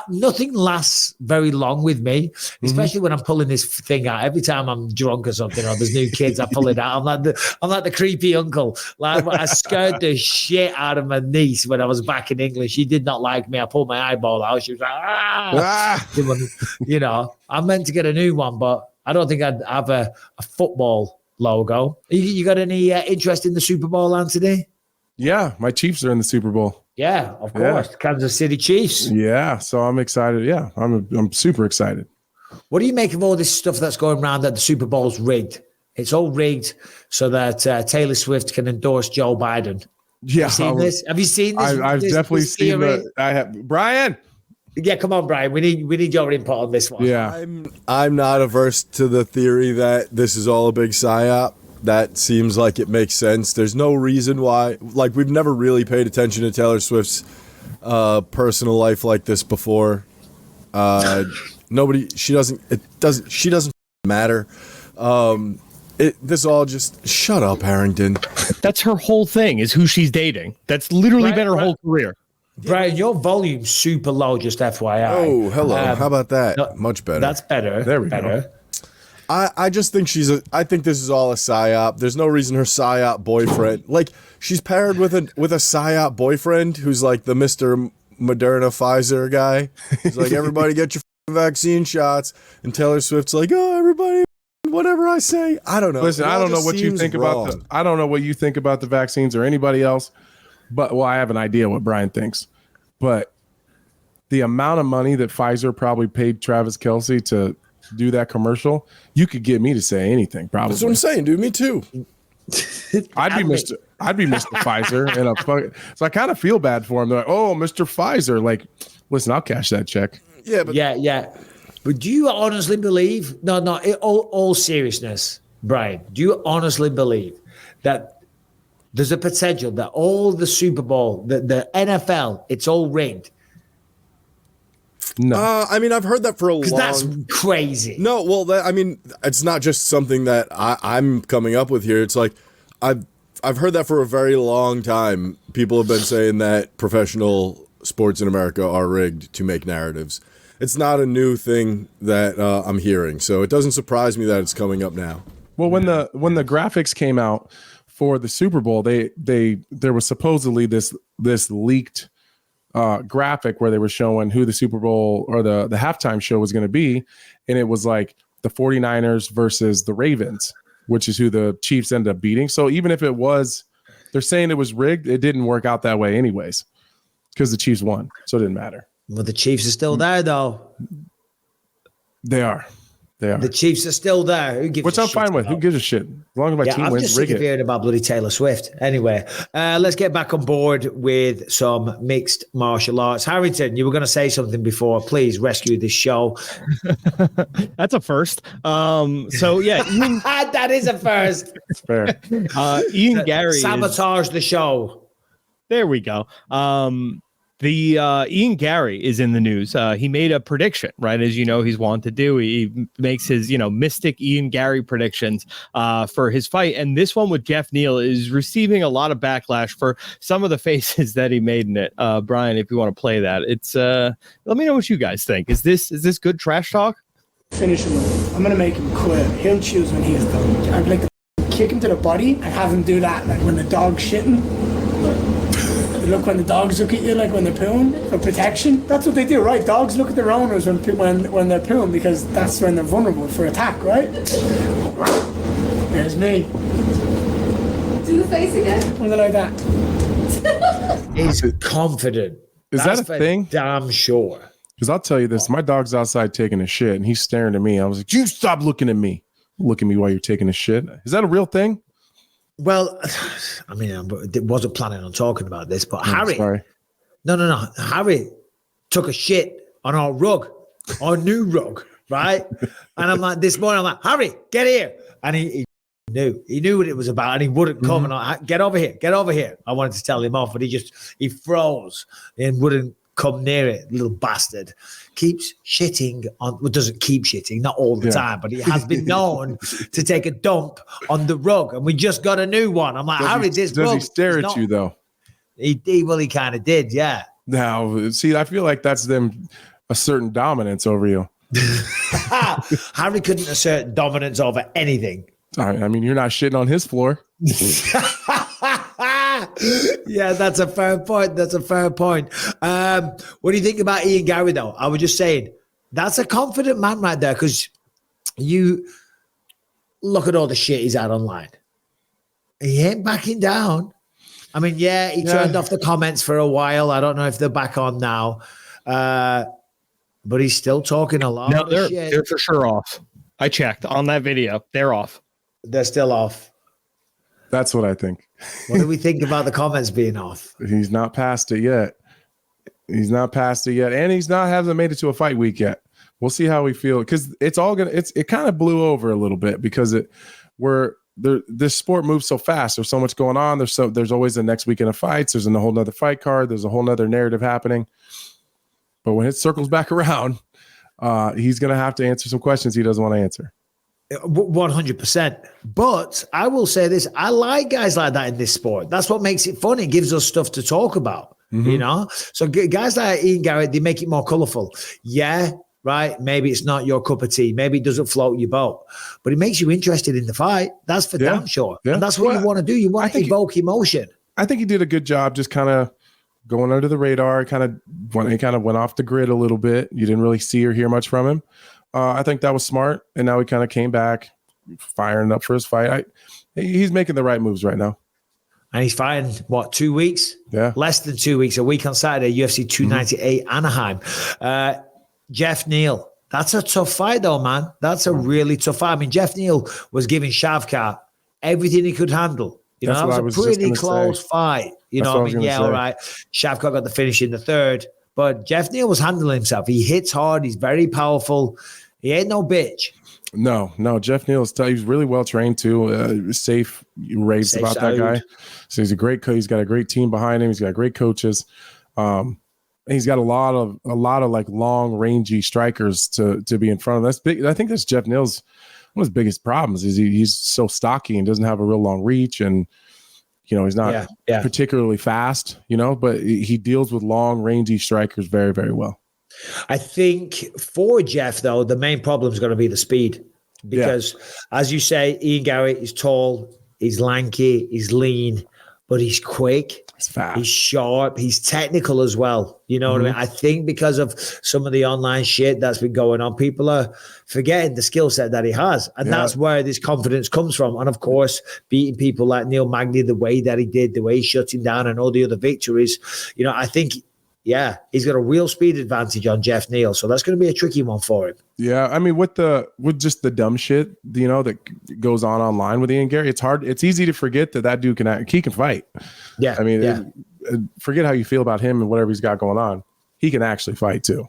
Nothing lasts very long with me, especially when I'm pulling this thing out. Every time I'm drunk or something, or there's new kids, I pull it out. I'm like the creepy uncle. Like I scared the shit out of my niece when I was back in England. She did not like me. I pulled my eyeball out. She was like, I meant to get a new one, but I don't think I'd have a football logo. You got any interest in the Super Bowl, Anthony? Yeah, my Chiefs are in the Super Bowl. Yeah, of course. Yeah. Kansas City Chiefs. Yeah, so I'm excited. Yeah, I'm super excited. What do you make of all this stuff that's going around that the Super Bowl's rigged? It's all rigged so that Taylor Swift can endorse Joe Biden. Yeah. Have you seen this? I've definitely seen that. I have. Brian. Yeah, come on, Brian. We need your input on this one. Yeah. I'm not averse to the theory that this is all a big psyop. That seems like it makes sense. There's no reason why. Like, we've never really paid attention to Taylor Swift's personal life like this before. She doesn't matter. This all just shut up, Harrington. That's her whole thing, is who she's dating. That's literally been her whole career. Brian, your volume's super low, just FYI. Oh, hello. How about that? No, much better. That's better. There we go. I just think I think this is all a psyop. There's no reason her psyop boyfriend, like, she's paired with a psyop boyfriend who's like the Mr. Moderna Pfizer guy. He's like, everybody get your vaccine shots, and Taylor Swift's like, oh, everybody, whatever I say. I don't know. Listen, I don't know what you think about I don't know what you think about the vaccines or anybody else, but I have an idea what Brian thinks. But the amount of money that Pfizer probably paid Travis Kelce to do that commercial, you could get me to say anything. Probably. That's what I'm saying, dude. Me too. I'd be Mr. Pfizer, and so I kind of feel bad for him. They're like, oh, Mr. Pfizer, like, listen, I'll cash that check. Yeah, but But do you honestly believe? No, in all seriousness, Brian, do you honestly believe that there's a potential that all the Super Bowl, the NFL, it's all rigged? No, I mean, I've heard that for a long. Because that's crazy. No, well, I mean, it's not just something that I'm coming up with here. It's like I've heard that for a very long time. People have been saying that professional sports in America are rigged to make narratives. It's not a new thing that I'm hearing, so it doesn't surprise me that it's coming up now. Well, when the graphics came out for the Super Bowl, there was supposedly this leaked graphic where they were showing who the Super Bowl or the halftime show was going to be, and it was like the 49ers versus the Ravens, which is who the Chiefs ended up beating. So even if it was, they're saying it was rigged, it didn't work out that way anyways, because the Chiefs won, so it didn't matter. Well, the Chiefs are still there, though. They are. The Chiefs are still there. Who gives Which I'm fine with. Who gives a shit? As long as my team I'm wins, just sick of hearing about bloody Taylor Swift. Anyway, let's get back on board with some mixed martial arts. Harrington, you were going to say something before. Please rescue this show. That's a first. So yeah, Ian, that is a first. It's fair. Ian Garry sabotage the show. There we go. Ian Garry is in the news. He made a prediction, right? As you know, he's wanted to do. He makes his, mystic Ian Garry predictions for his fight. And this one with Jeff Neal is receiving a lot of backlash for some of the faces that he made in it. Brian, if you want to play that, it's let me know what you guys think. Is this good trash talk? Finish him. I'm gonna make him quit. He'll choose when he's done. I'd like to kick him to the body and have him do that, like when the dog's shitting. Look when the dogs look at you, like when they're pooing for protection. That's what they do, right? Dogs look at their owners when they're pooing, because that's when they're vulnerable for attack, right? There's me. Do the face again. Something like that. He's confident. Is That's that a thing? Damn sure. Because I'll tell you this, my dog's outside taking a shit and he's staring at me. I was like, you stop looking at me. Look at me while you're taking a shit. Is that a real thing? Well, I mean, I wasn't planning on talking about this, but Harry. Sorry. No. Harry took a shit on our rug, our new rug, right? And I'm like, this morning, I'm like, Harry, get here. And he knew what it was about, and he wouldn't come. And I, get over here. I wanted to tell him off, but he froze and wouldn't come near it. Little bastard. Keeps shitting on, well, doesn't keep shitting, not all the time, but he has been known to take a dump on the rug, and we just got a new one. I'm like, Harry, this does rug he stare at you though? He kind of did, yeah. Now, see, I feel like that's them a certain dominance over you. Harry couldn't assert dominance over anything. I mean, you're not shitting on his floor. Yeah, that's a fair point. What do you think about Ian Garry, though? I was just saying, that's a confident man right there, because you look at all the shit he's had online. He ain't backing down. I mean, yeah, he turned off the comments for a while. I don't know if they're back on now. But he's still talking a lot of shit. They're for sure off. I checked on that video. They're off. They're still off. That's what I think. What do we think about the comments being off? He's not past it yet. And he's hasn't made it to a fight week yet. We'll see how we feel, because it's all gonna. It kind of blew over a little bit because this sport moves so fast. There's so much going on. There's always the next weekend of fights. There's a whole nother fight card. There's a whole nother narrative happening. But when it circles back around, he's going to have to answer some questions he doesn't want to answer. 100%. But I will say this: I like guys like that in this sport. That's what makes it fun. It gives us stuff to talk about, you know. So guys like Ian Garry, they make it more colorful. Yeah, right. Maybe it's not your cup of tea. Maybe it doesn't float your boat, but it makes you interested in the fight. That's for damn sure. Yeah. And that's what you want to do. You want to evoke emotion. I think he did a good job, just kind of going under the radar. He kind of went off the grid a little bit. You didn't really see or hear much from him. I think that was smart, and now he kind of came back, firing up for his fight. He's making the right moves right now. And he's fighting, 2 weeks? Yeah. Less than 2 weeks, a week on Saturday, UFC 298 Anaheim. Jeff Neal, that's a tough fight though, man. That's a really tough fight. I mean, Jeff Neal was giving Shavkat everything he could handle. You know, that was a pretty close fight. You know what I mean? Yeah, all right. Shavkat got the finish in the third, but Jeff Neal was handling himself. He hits hard. He's very powerful. He ain't no bitch. No. Jeff Neal he's really well trained too. Safe raves about that guy. So he's a great coach. He's got a great team behind him. He's got great coaches. He's got a lot of like long rangy strikers to be in front of. That's big. I think that's Jeff Neal's one of his biggest problems is he's so stocky and doesn't have a real long reach, and you know he's not particularly fast. You know, but he deals with long rangy strikers very, very well. I think for Jeff, though, the main problem is going to be the speed because, as you say, Ian Garry is tall, he's lanky, he's lean, but he's quick, he's fast, he's sharp, he's technical as well. You know what I mean? I think because of some of the online shit that's been going on, people are forgetting the skill set that he has. And that's where this confidence comes from. And of course, beating people like Neil Magny the way that he did, the way he shut him down and all the other victories, you know, I think he's got a real speed advantage on Jeff Neal, so that's going to be a tricky one for him. Yeah, I mean, with just the dumb shit, you know, that goes on online with Ian Garry, it's hard. It's easy to forget that dude can fight. Yeah, I mean, forget how you feel about him and whatever he's got going on. He can actually fight too.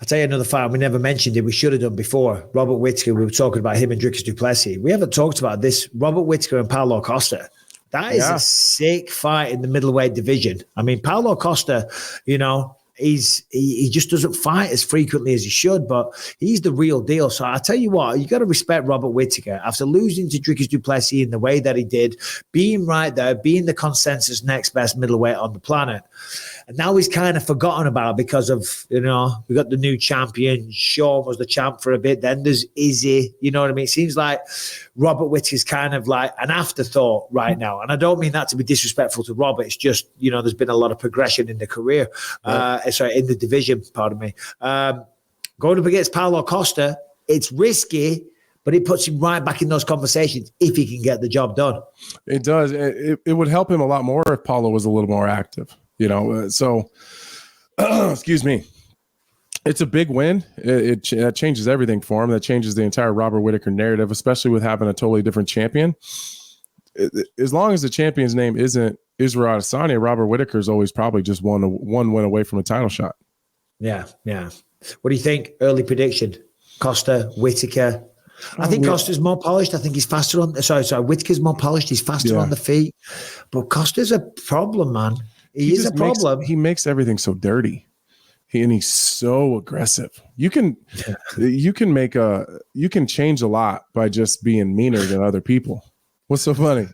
I'll tell you another fight. We never mentioned it. We should have done before. Robert Whittaker. We were talking about him and Dricus du Plessis. We haven't talked about this. Robert Whittaker and Paulo Costa. That is a sick fight in the middleweight division. I mean, Paulo Costa, you know, he just doesn't fight as frequently as he should, but he's the real deal. So I tell you what, you got to respect Robert Whittaker after losing to Dricus du Plessis in the way that he did, being right there, being the consensus next best middleweight on the planet. And now he's kind of forgotten about because of, you know, we got the new champion. Sean was the champ for a bit. Then there's Izzy. You know what I mean? It seems like Robert Whittaker's kind of like an afterthought right now. And I don't mean that to be disrespectful to Robert. It's just, you know, there's been a lot of progression in the career. In the division, pardon me. Going up against Paulo Costa, it's risky, but it puts him right back in those conversations if he can get the job done. It does. It would help him a lot more if Paulo was a little more active. You know, so excuse me. It's a big win. It changes everything for him. That changes the entire Robert Whittaker narrative, especially with having a totally different champion. As long as the champion's name isn't Israel Adesanya, Robert Whittaker is always probably just one win away from a title shot. Yeah. What do you think? Early prediction: Costa, Whittaker. I think Costa's more polished. I think he's faster on. Sorry. Whittaker's more polished. He's faster on the feet. But Costa's a problem, man. He is a problem. He makes everything so dirty. And he's so aggressive. You can change a lot by just being meaner than other people. What's so funny?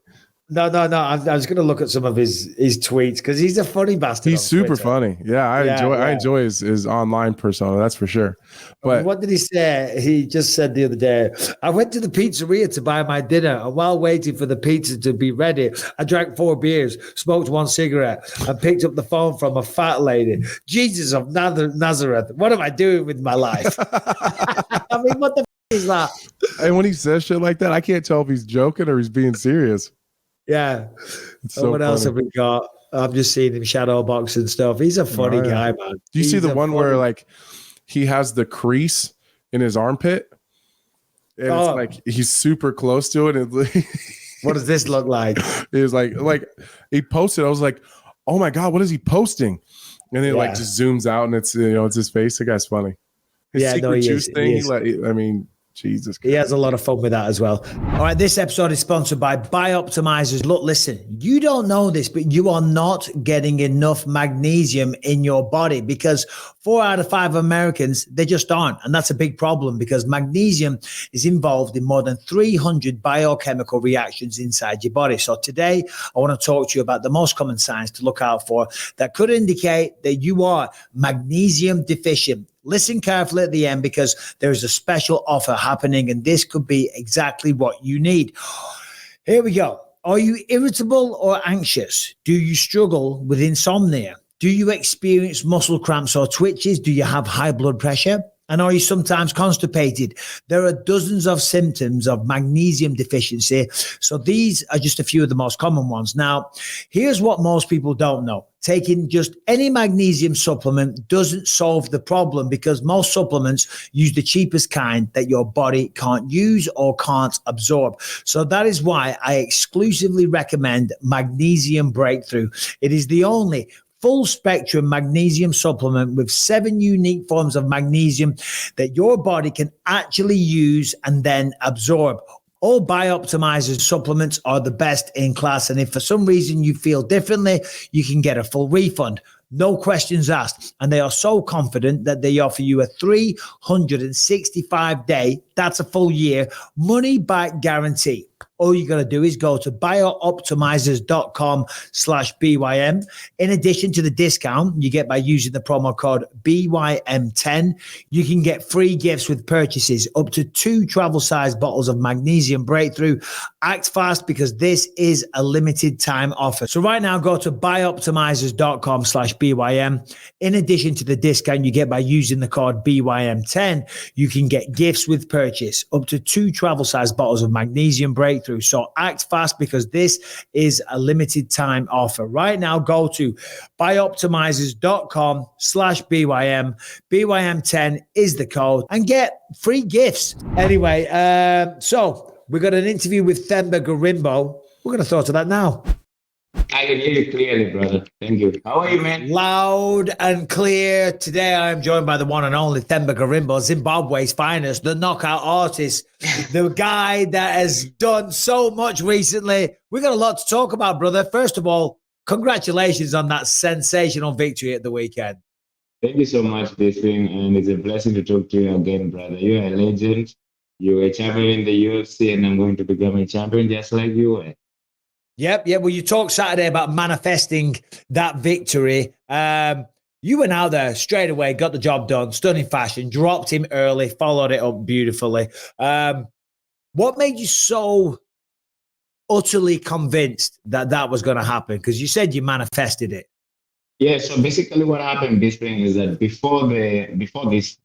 No. I was going to look at some of his tweets because he's a funny bastard. He's super funny. Yeah, I enjoy his online persona. That's for sure. But what did he say? He just said the other day, I went to the pizzeria to buy my dinner, and while waiting for the pizza to be ready, I drank 4 beers, smoked 1 cigarette, and picked up the phone from a fat lady. Jesus of Nazareth, what am I doing with my life? I mean, what the is that? And when he says shit like that, I can't tell if he's joking or he's being serious. Yeah. So what else have we got? I'm just seeing him shadow box and stuff. He's a funny guy, man. Do you see the one where like he has the crease in his armpit and it's like he's super close to it? And what does this look like? It was like he posted. I was like, oh my God, what is he posting? And then just zooms out and it's, you know, it's his face. The guy's funny. His secret juice thing. I mean, Jesus Christ. He has a lot of fun with that as well. All right, this episode is sponsored by Bioptimizers. Look, listen, you don't know this, but you are not getting enough magnesium in your body because 4 out of 5 Americans, they just aren't. And that's a big problem because magnesium is involved in more than 300 biochemical reactions inside your body. So today, I want to talk to you about the most common signs to look out for that could indicate that you are magnesium deficient. Listen carefully at the end because there is a special offer happening and this could be exactly what you need. Here we go. Are you irritable or anxious? Do you struggle with insomnia? Do you experience muscle cramps or twitches? Do you have high blood pressure? And are you sometimes constipated? There are dozens of symptoms of magnesium deficiency. So these are just a few of the most common ones. Now, here's what most people don't know. Taking just any magnesium supplement doesn't solve the problem because most supplements use the cheapest kind that your body can't use or can't absorb. So that is why I exclusively recommend Magnesium Breakthrough. It is the only full spectrum magnesium supplement with 7 unique forms of magnesium that your body can actually use and then absorb. All Bioptimizers supplements are the best in class. And if for some reason you feel differently, you can get a full refund. No questions asked. And they are so confident that they offer you a 365-day, that's a full year, money back guarantee. All you got to do is go to bioptimizers.com/BYM. In addition to the discount you get by using the promo code BYM10, you can get free gifts with purchases up to 2 travel-sized bottles of Magnesium Breakthrough. Act fast because this is a limited time offer. So right now, go to bioptimizers.com/BYM. In addition to the discount you get by using the code BYM10, you can get gifts with purchase up to 2 travel-sized bottles of Magnesium Breakthrough. So act fast because this is a limited time offer. Right now, go to bioptimizers.com/BYM. BYM10 is the code and get free gifts. Anyway, so we got an interview with Themba Gorimbo. We're going to throw to that now. I can hear you clearly, brother. Thank you. How are you, man? Loud and clear. Today I am joined by the one and only Themba Gorimbo, Zimbabwe's finest, the knockout artist, the guy that has done so much recently. We got a lot to talk about, brother. First of all, congratulations on that sensational victory at the weekend. Thank you so much, Bisping, and it's a blessing to talk to you again, brother. You're a legend. You were a champion in the UFC, and I'm going to become a champion just like you were. Yep. Well, you talked Saturday about manifesting that victory. You went out there straight away, got the job done, stunning fashion, dropped him early, followed it up beautifully. What made you so utterly convinced that that was going to happen? Because you said you manifested it. Yeah. So basically, what happened, Bisping, is that before this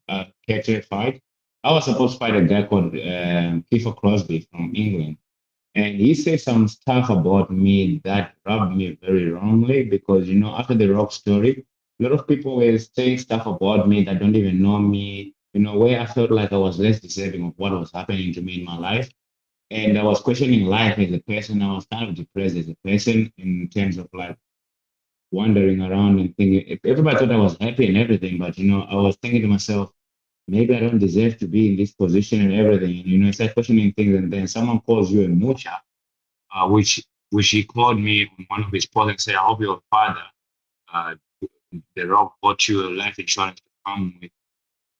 catcher fight, I was supposed to fight a guy called Kiefer Crosby from England. And he said some stuff about me that rubbed me very wrongly because, after the Rock story, a lot of people were saying stuff about me that don't even know me, where I felt like I was less deserving of what was happening to me in my life. And I was questioning life as a person. I was kind of depressed as a person in terms of like wandering around and thinking, everybody thought I was happy and everything, but, I was thinking to myself, maybe I don't deserve to be in this position and everything. And, I start questioning things, and then someone calls you a moocher, which he called me on one of his posts and said, I hope your father, The Rock, bought you a life insurance to come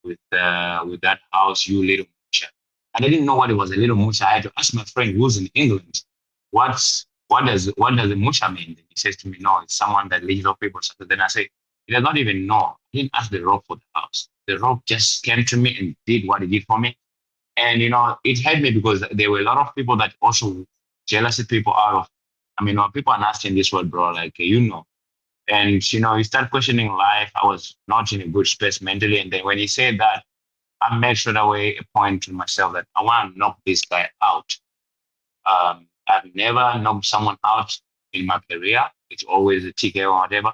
with that house, you little moocher. And I didn't know what it was, a little moocher. I had to ask my friend who's in England, what does a moocher mean? And he says to me, no, it's someone that leaves off people. So then I say, he does not even know. I didn't ask The Rock for the house. The Rock just came to me and did what he did for me. And, it hurt me because there were a lot of people that also jealousy people out of, people are nasty in this world, bro, like, And, you start questioning life. I was not in a good space mentally. And then when he said that, I made straight away a point to myself that I want to knock this guy out. I've never knocked someone out in my career. It's always a TKO or whatever.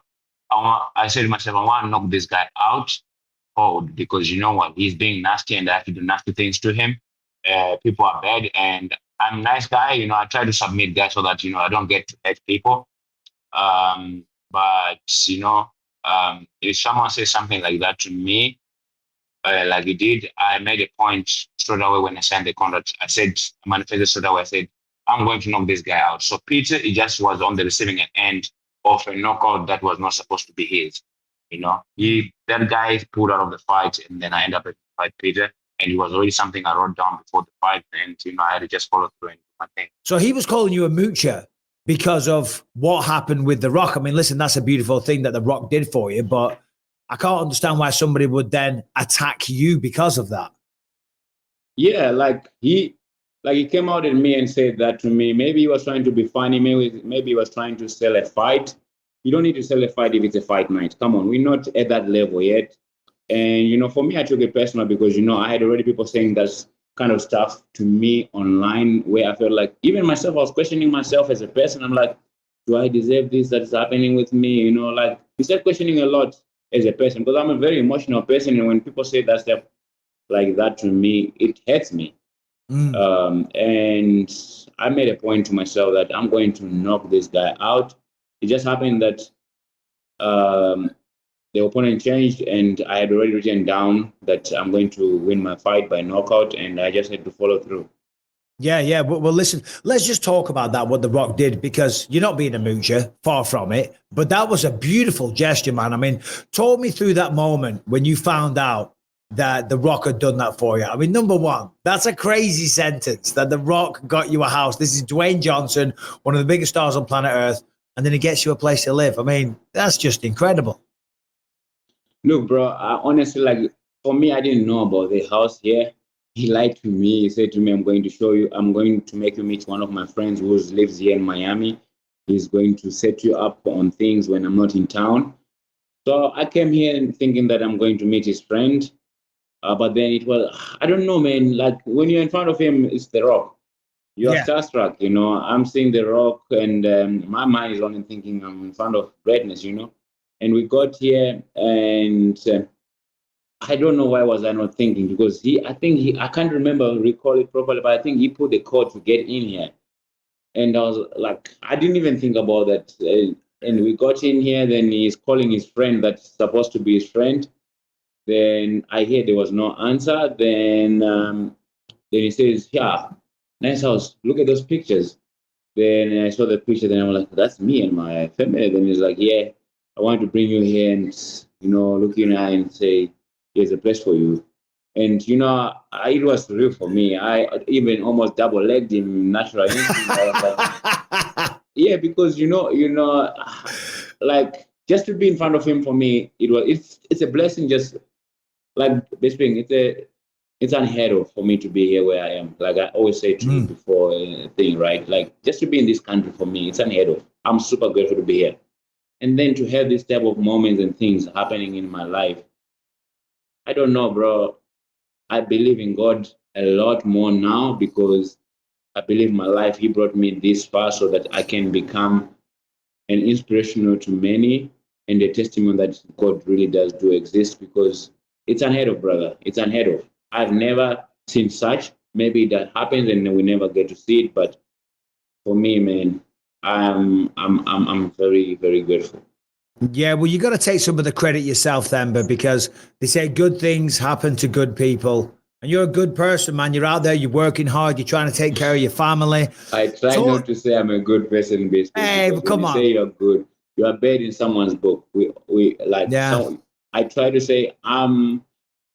I said to myself, I want to knock this guy out cold because you know what? He's being nasty and I have to do nasty things to him. People are bad and I'm a nice guy. I try to submit that so that, I don't get to hurt people. But if someone says something like that to me, like he did, I made a point straight away when I signed the contract. I manifested straight away. I said, I'm going to knock this guy out. So Peter, he just was on the receiving end of a knockout that was not supposed to be his. That guy pulled out of the fight, and then I ended up at fight Peter, and it was already something I wrote down before the fight, and I had to just follow through and do my thing. So he was calling you a moocher because of what happened with The Rock. I mean, listen, that's a beautiful thing that The Rock did for you, but I can't understand why somebody would then attack you because of that. Yeah, he came out at me and said that to me. Maybe he was trying to be funny. Maybe he was trying to sell a fight. You don't need to sell a fight if it's a fight night. Come on, we're not at that level yet. And, for me, I took it personal because, I had already people saying that kind of stuff to me online where I felt like, even myself, I was questioning myself as a person. I'm like, do I deserve this that is happening with me? You start questioning a lot as a person because I'm a very emotional person. And when people say that stuff like that to me, it hurts me. And I made a point to myself that I'm going to knock this guy out. It just happened that the opponent changed, and I had already written down that I'm going to win my fight by knockout, and I just had to follow through. Yeah. Well, listen, let's just talk about that, what The Rock did, because you're not being a moocher, far from it. But that was a beautiful gesture, man. I mean, talk me through that moment when you found out that The Rock had done that for you. I mean, number one, that's a crazy sentence that The Rock got you a house. This is Dwayne Johnson, one of the biggest stars on planet Earth, and then he gets you a place to live. I mean, that's just incredible. Look, bro, honestly, for me, I didn't know about the house here. He lied to me. He said to me, I'm going to make you meet one of my friends who lives here in Miami. He's going to set you up on things when I'm not in town. So I came here and thinking that I'm going to meet his friend. But then it was, I don't know, man, like when you're in front of him, it's The Rock. You're starstruck, I'm seeing The Rock, and my mind is only thinking I'm in front of greatness, And we got here, and I don't know why was I not thinking, because I can't recall it properly, but I think he put the code to get in here. And I was like, I didn't even think about that. And we got in here, then he's calling his friend that's supposed to be his friend. Then I hear there was no answer. Then he says, yeah, nice house. Look at those pictures. Then I saw the picture. Then I'm like, that's me and my family. Then he's like, yeah, I want to bring you here and, look in your eye and say, here's a place for you. And, it was real for me. I even almost double-legged him naturally. Yeah, because, like, just to be in front of him for me, it's a blessing. Just like Bisping, it's unheard of for me to be here where I am. Like I always say to you before thing, right? Like just to be in this country for me, it's unheard of. I'm super grateful to be here. And then to have this type of moments and things happening in my life, I don't know, bro. I believe in God a lot more now because I believe my life, He brought me this far so that I can become an inspirational to many and a testimony that God really does do exist, because it's unheard of, brother. It's unheard of. I've never seen such. Maybe that happens and we never get to see it. But for me, man, I'm very, very grateful. Yeah, well, you got to take some of the credit yourself, Themba, because they say good things happen to good people. And you're a good person, man. You're out there, you're working hard, you're trying to take care of your family. I try not to say I'm a good person, basically. Hey, come on. Say you're good. You are bad in someone's book. I try to say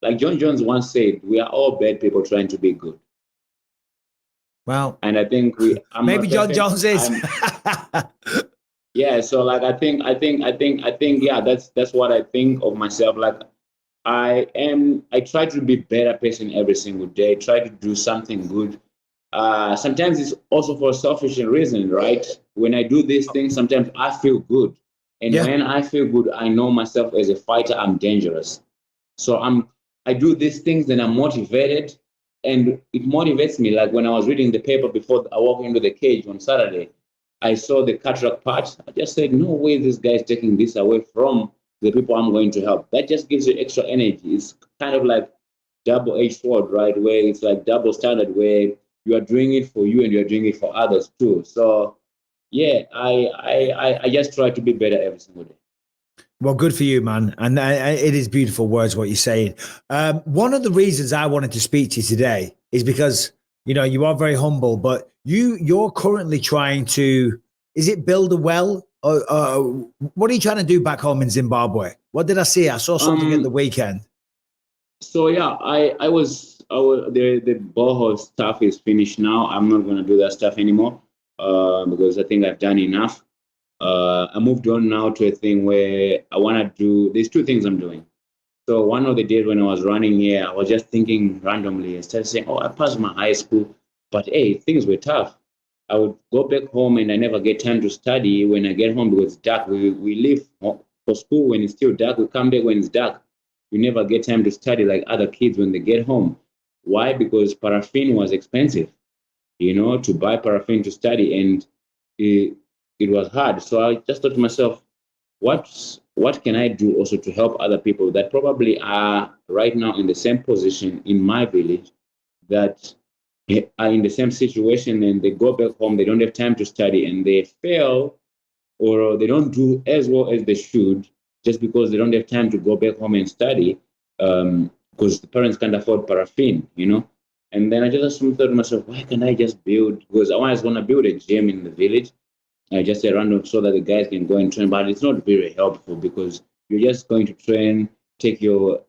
like John Jones once said, we are all bad people trying to be good. Well, and I think maybe John Jones is. Yeah, so like I think, yeah, that's what I think of myself. Like I try to be a better person every single day. Try to do something good. Sometimes it's also for selfish reason, right? When I do these things, sometimes I feel good. And when I feel good, I know myself as a fighter, I'm dangerous. So I do these things and I'm motivated, and it motivates me. Like when I was reading the paper before I walked into the cage on Saturday, I saw the cataract part. I just said, no way this guy is taking this away from the people I'm going to help. That just gives you extra energy. It's kind of like double-edged sword, right? Where it's like double standard, where you are doing it for you and you're doing it for others too. So yeah, I just try to be better every single day. Well, good for you, man. And it is beautiful words, what you're saying. One of the reasons I wanted to speak to you today is because, you know, you are very humble, but you're currently trying to, is it build a well? What are you trying to do back home in Zimbabwe? What did I see? I saw something at the weekend. So yeah, the borehole stuff is finished now. I'm not going to do that stuff anymore because I think I've done enough. I moved on now to a thing where I want to do, there's two things I'm doing. So one of the days when I was running here, I was just thinking randomly. I started saying, I passed my high school, but hey, things were tough. I would go back home and I never get time to study when I get home because it's dark. We leave for school when it's still dark. We come back when it's dark. We never get time to study like other kids when they get home. Why? Because paraffin was expensive, you know, to buy paraffin to study. And it was hard. So I just thought to myself, what can I do also to help other people that probably are right now in the same position in my village, that are in the same situation, and they go back home, they don't have time to study, and they fail or they don't do as well as they should just because they don't have time to go back home and study because the parents can't afford paraffin, you know. And then I just thought to myself, why can't I just build, because I was going to build a gym in the village. I just say random so that the guys can go and train, but it's not very helpful because you're just going to train, take your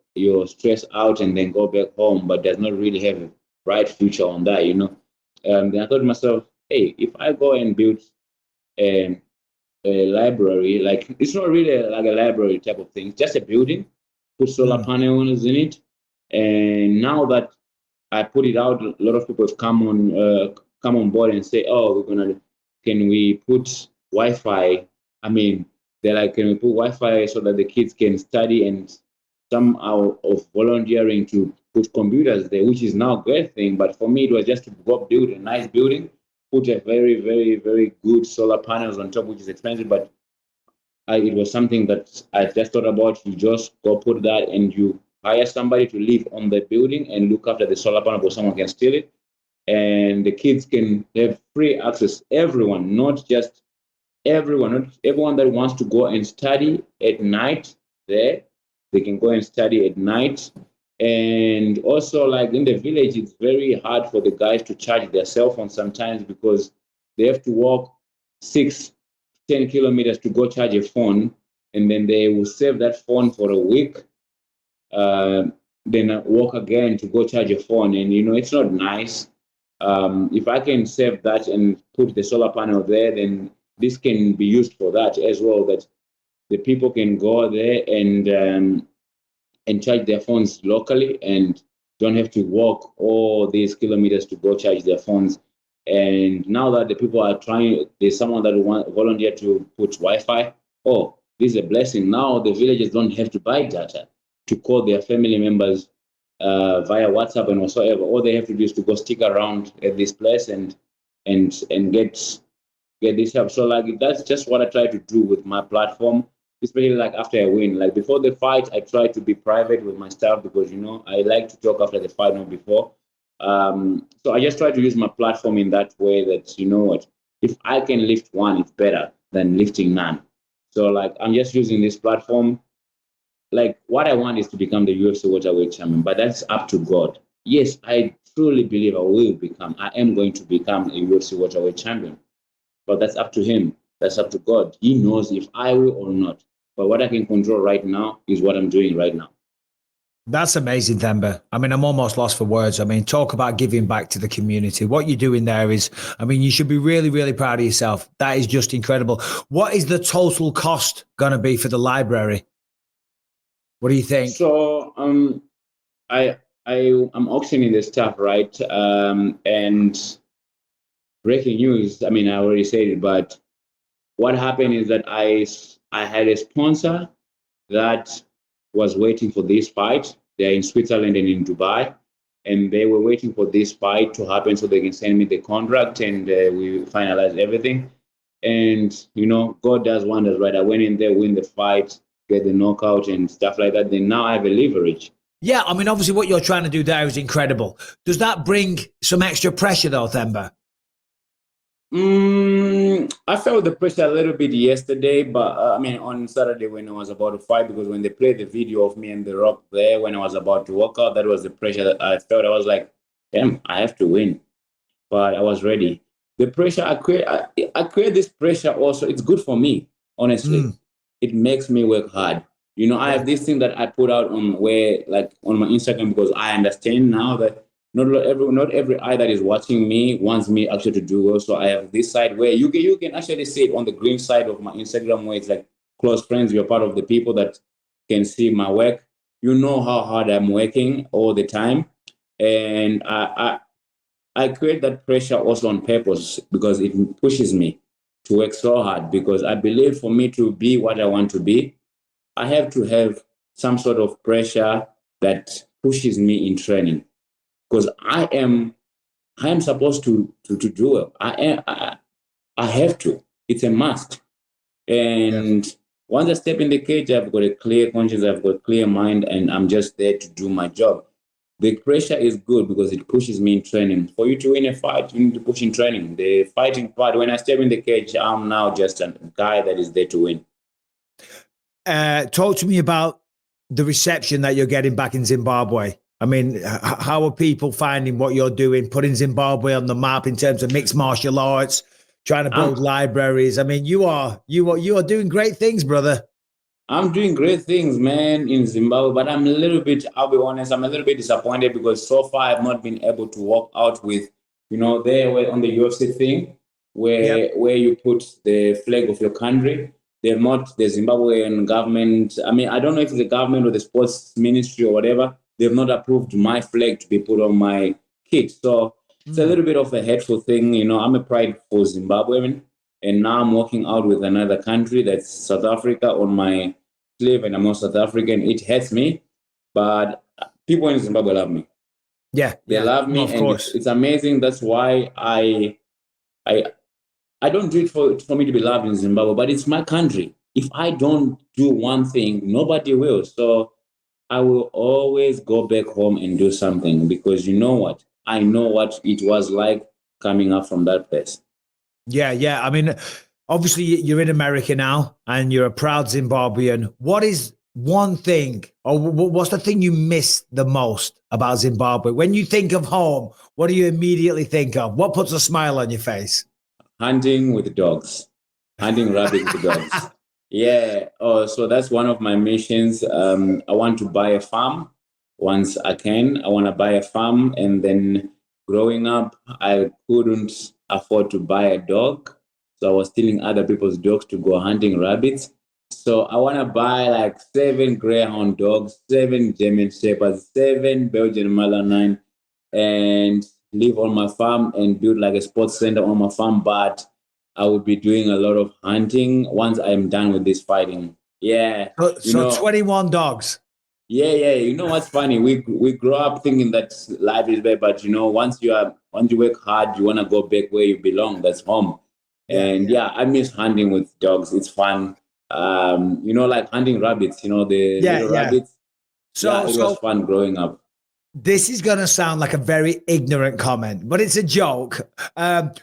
stress out, and then go back home, but does not really have a bright future on that, you know. Then I thought to myself, hey, if I go and build a library, like it's not really like a library type of thing, it's just a building, put solar panels in it, and now that I put it out, a lot of people have come on board and say, can we put Wi-Fi? I mean, they're like, can we put Wi-Fi so that the kids can study, and some are of volunteering to put computers there, which is now a great thing. But for me, it was just to go build a nice building, put a very, very, very good solar panels on top, which is expensive, but it was something that I just thought about. You just go put that and you hire somebody to live on the building and look after the solar panel because someone can steal it. And the kids can have free access. Everyone, not just everyone, not everyone that wants to go and study at night there, they can go and study at night. And also, like in the village, it's very hard for the guys to charge their cell phones sometimes because they have to walk 6-10 kilometers to go charge a phone, and then they will save that phone for a week, then walk again to go charge a phone. And, you know, it's not nice. If I can save that and put the solar panel there, then this can be used for that as well, that the people can go there and charge their phones locally and don't have to walk all these kilometers to go charge their phones. And now that the people are trying, there's someone that want volunteer to put Wi-Fi. Oh, this is a blessing. Now the villagers don't have to buy data to call their family members via WhatsApp and whatsoever. All they have to do is to go stick around at this place and get this help. So like that's just what I try to do with my platform, especially like after I win. Like before the fight, I try to be private with my staff because, you know, I like to talk after the fight, not before. So I just try to use my platform in that way that, you know what, if I can lift one, it's better than lifting none. So like I'm just using this platform. Like what I want is to become the UFC welterweight champion, but that's up to God. Yes, I truly believe I am going to become a UFC welterweight champion, but that's up to him. That's up to God. He knows if I will or not. But what I can control right now is what I'm doing right now. That's amazing, Themba. I mean, I'm almost lost for words. I mean, talk about giving back to the community. What you're doing there is, I mean, you should be really, really proud of yourself. That is just incredible. What is the total cost going to be for the library? What do you think? So I'm auctioning this stuff, right? And breaking news, I mean, I already said it, but what happened is that I had a sponsor that was waiting for this fight. They're in Switzerland and in Dubai, and they were waiting for this fight to happen so they can send me the contract, and we finalized everything. And, you know, God does wonders, right? I went in there, win the fight, get the knockout and stuff like that. Then now I have a leverage. Yeah, I mean, obviously what you're trying to do there is incredible. Does that bring some extra pressure though, Themba? I felt the pressure a little bit yesterday, but on Saturday when I was about to fight, because when they played the video of me and The Rock there when I was about to walk out, that was the pressure that I felt. I was like, damn, I have to win. But I was ready. The pressure I create this pressure also. It's good for me, honestly. It makes me work hard. I have this thing that I put out on my Instagram, because I understand now that not every eye that is watching me wants me actually to do well. So I have this side where you can actually see it on the green side of my Instagram, where it's like close friends. You're part of the people that can see my work. You know how hard I'm working all the time, and I create that pressure also on purpose, because it pushes me to work so hard, because I believe for me to be what I want to be, I have to have some sort of pressure that pushes me in training, because I am supposed to do well. I have to. It's a must. And once I step in the cage, I've got a clear conscience, I've got a clear mind, and I'm just there to do my job. The pressure is good because it pushes me in training. For you to win a fight, you need to push in training. The fighting part, when I step in the cage, I'm now just a guy that is there to win. Talk to me about the reception that you're getting back in Zimbabwe. I mean, how are people finding what you're doing, putting Zimbabwe on the map in terms of mixed martial arts, trying to build libraries? I mean, you are doing great things, brother. I'm doing great things, man, in Zimbabwe, but I'll be honest, I'm a little bit disappointed, because so far I've not been able to walk out with, there on the UFC thing, where you put the flag of your country. They're not the Zimbabwean government. I mean, I don't know if it's the government or the sports ministry or whatever. They've not approved my flag to be put on my kit. So it's a little bit of a hateful thing. I'm a prideful Zimbabwean, and now I'm walking out with another country, that's South Africa, on my sleeve, and I'm not South African. It hurts me, but people in Zimbabwe love me. Yeah, they love me, of course. It's amazing. That's why I don't do it for me to be loved in Zimbabwe, but it's my country. If I don't do one thing, nobody will. So I will always go back home and do something, because you know what? I know what it was like coming up from that place. Yeah. I mean, obviously you're in America now and you're a proud Zimbabwean. What is one thing, or what's the thing you miss the most about Zimbabwe? When you think of home, what do you immediately think of? What puts a smile on your face? Hunting with dogs, hunting rabbits with dogs. Yeah. Oh, so that's one of my missions. I want to buy a farm once I can. I want to buy a farm, and then growing up, I couldn't afford to buy a dog. So I was stealing other people's dogs to go hunting rabbits. So I want to buy like 7 Greyhound dogs, 7 German Shepherds, 7 Belgian Malinois, and live on my farm and build like a sports center on my farm. But I will be doing a lot of hunting once I'm done with this fighting. Yeah. So 21 dogs. Yeah. You know what's funny? We grow up thinking that life is bad, but once you work hard, you want to go back where you belong. That's home. And I miss hunting with dogs. It's fun. Like hunting rabbits. The little rabbits. So it was fun growing up. This is going to sound like a very ignorant comment, but it's a joke.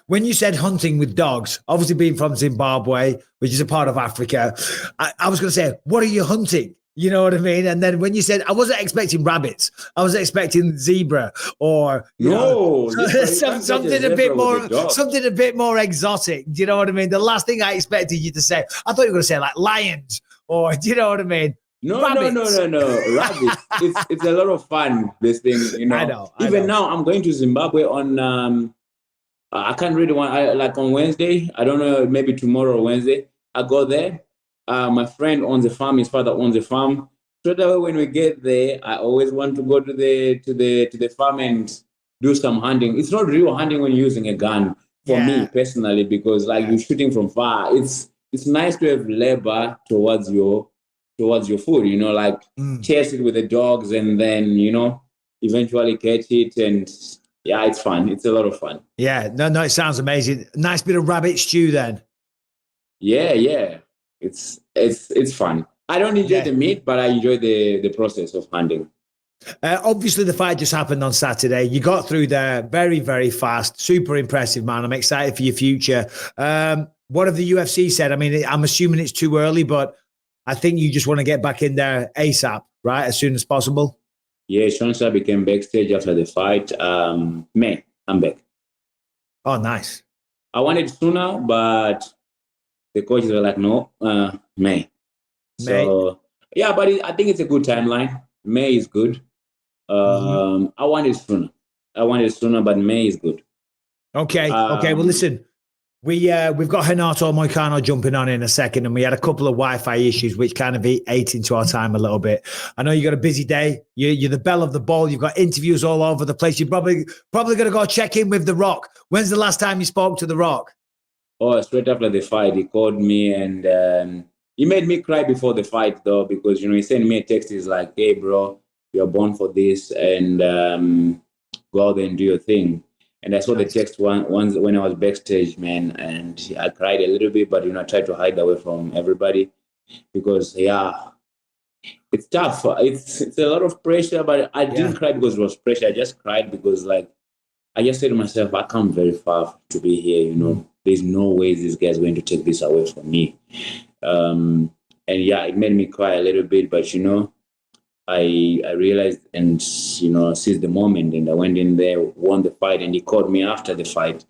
When you said hunting with dogs, obviously being from Zimbabwe, which is a part of Africa, I was going to say, what are you hunting? You know what I mean? And then when you said, I wasn't expecting rabbits, I was expecting zebra or something a bit more exotic. Do you know what I mean? The last thing I expected you to say, I thought you were going to say like lions, or do you know what I mean? No. Rabbits. It's a lot of fun, this thing, I know. Now I'm going to Zimbabwe on I can't really on Wednesday. I don't know, maybe tomorrow or Wednesday. I go there. My friend owns a farm, his father owns a farm. So that way when we get there, I always want to go to the farm and do some hunting. It's not real hunting when you're using a gun for me personally, because you're shooting from far. It's nice to have labor towards your food, chase it with the dogs and then, eventually catch it. And it's fun. It's a lot of fun. Yeah, no, it sounds amazing. Nice bit of rabbit stew then. Yeah. It's fun. I don't enjoy the meat, but I enjoy the process of hunting. Obviously, the fight just happened on Saturday. You got through there very, very fast. Super impressive, man. I'm excited for your future. What have the UFC said? I mean, I'm assuming it's too early, but I think you just want to get back in there ASAP, right? As soon as possible. Yeah, Sean became backstage after the fight. May, I'm back. Oh, nice. I wanted sooner, but the coaches were like, no, May. So, yeah, but I think it's a good timeline. May is good. I wanted sooner, but May is good. Okay. Well, listen, we've got Renato Moicano jumping on in a second, and we had a couple of Wi-Fi issues, which kind of ate into our time a little bit. I know you got a busy day. You're the belle of the ball. You've got interviews all over the place. You're probably going to go check in with The Rock. When's the last time you spoke to The Rock? Oh, straight after the fight, he called me and he made me cry before the fight, though, because, he sent me a text. He's like, hey, bro, you're born for this, and go out there and do your thing. And I saw the text once when I was backstage, man, and I cried a little bit, but, I tried to hide away from everybody because, it's tough. It's a lot of pressure, but I didn't cry because it was pressure. I just cried because, I just said to myself, I come very far to be here, There's no way this guy's going to take this away from me. And it made me cry a little bit, but I realized and seized the moment, and I went in there, won the fight, and he called me after the fight.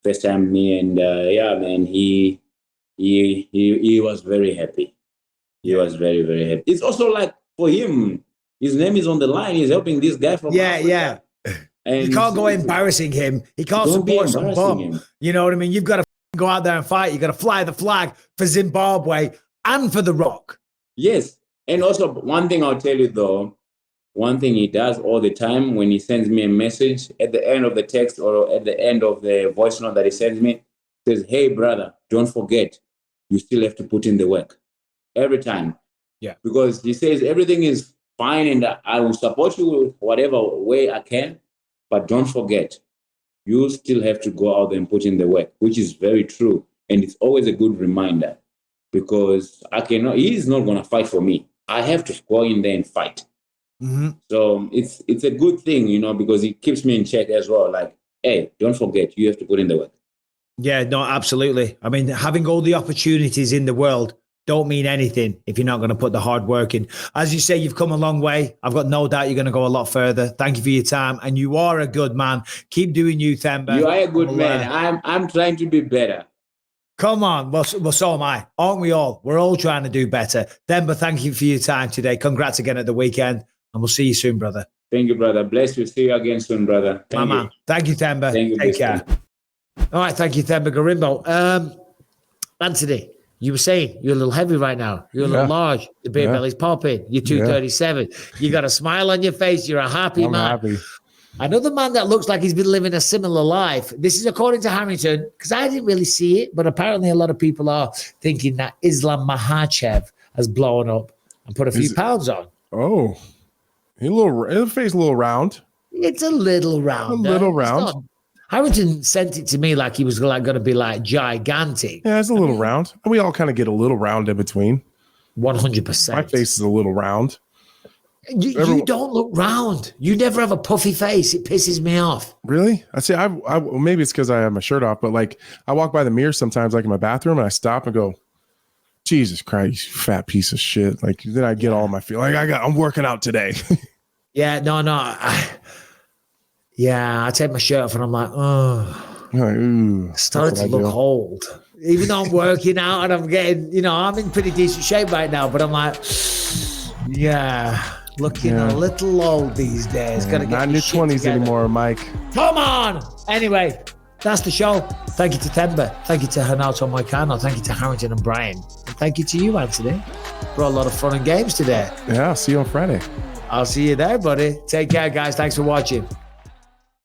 First time me, and man, he was very happy. He was very, very happy. It's also like for him, his name is on the line. He's helping this guy from Africa. And you can't go embarrassing him. He can't support some bum. You know what I mean? You've got to go out there and fight. You've got to fly the flag for Zimbabwe and for The Rock. Yes. And also, one thing I'll tell you, though, one thing he does all the time when he sends me a message at the end of the text or at the end of the voice note that he sends me, says, hey, brother, don't forget, you still have to put in the work. Every time. Yeah. Because he says everything is fine and I will support you whatever way I can. But don't forget, you still have to go out there and put in the work, which is very true. And it's always a good reminder because he's not going to fight for me. I have to go in there and fight. Mm-hmm. So it's a good thing, because it keeps me in check as well. Like, hey, don't forget, you have to put in the work. Yeah, no, absolutely. I mean, having all the opportunities in the world don't mean anything if you're not going to put the hard work in. As you say, you've come a long way. I've got no doubt you're going to go a lot further. Thank you for your time. And you are a good man. Keep doing you, Themba. You are a good man. I'm trying to be better. Come on. Well, so am I. Aren't we all? We're all trying to do better. Themba, thank you for your time today. Congrats again at the weekend. And we'll see you soon, brother. Thank you, brother. Bless you. See you again soon, brother. My man. Thank you, Themba. Thank you. Take care. All right. Thank you, Themba Gorimbo. Anthony, you were saying you're a little heavy right now. You're a little large. The beer belly's popping. You're 237. You got a smile on your face. You're a happy man. Happy. Another man that looks like he's been living a similar life. This is according to Harrington, because I didn't really see it, but apparently a lot of people are thinking that Islam Makhachev has blown up and put a few pounds on. Oh, his face a little round. It's a little round. A little round. Harrington sent it to me like he was going to be like gigantic. Yeah, it's a little round. We all kind of get a little round in between. 100%. My face is a little round. You don't look round. You never have a puffy face. It pisses me off. Really? I say maybe it's because I have my shirt off, but like I walk by the mirror sometimes, like in my bathroom, and I stop and go, Jesus Christ, you fat piece of shit. Like then I get all my feel like I'm working out today. Yeah, no. I take my shirt off and I'm like, oh, starting to look old. Even though I'm working out and I'm getting, I'm in pretty decent shape right now, but I'm like, looking a little old these days. Gotta get not in your 20s anymore, Mike. Come on. Anyway, that's the show. Thank you to Themba. Thank you to Renato Moicano. Thank you to Harrington and Brian. And thank you to you, Anthony. Brought a lot of fun and games today. Yeah, I'll see you on Friday. I'll see you there, buddy. Take care, guys. Thanks for watching.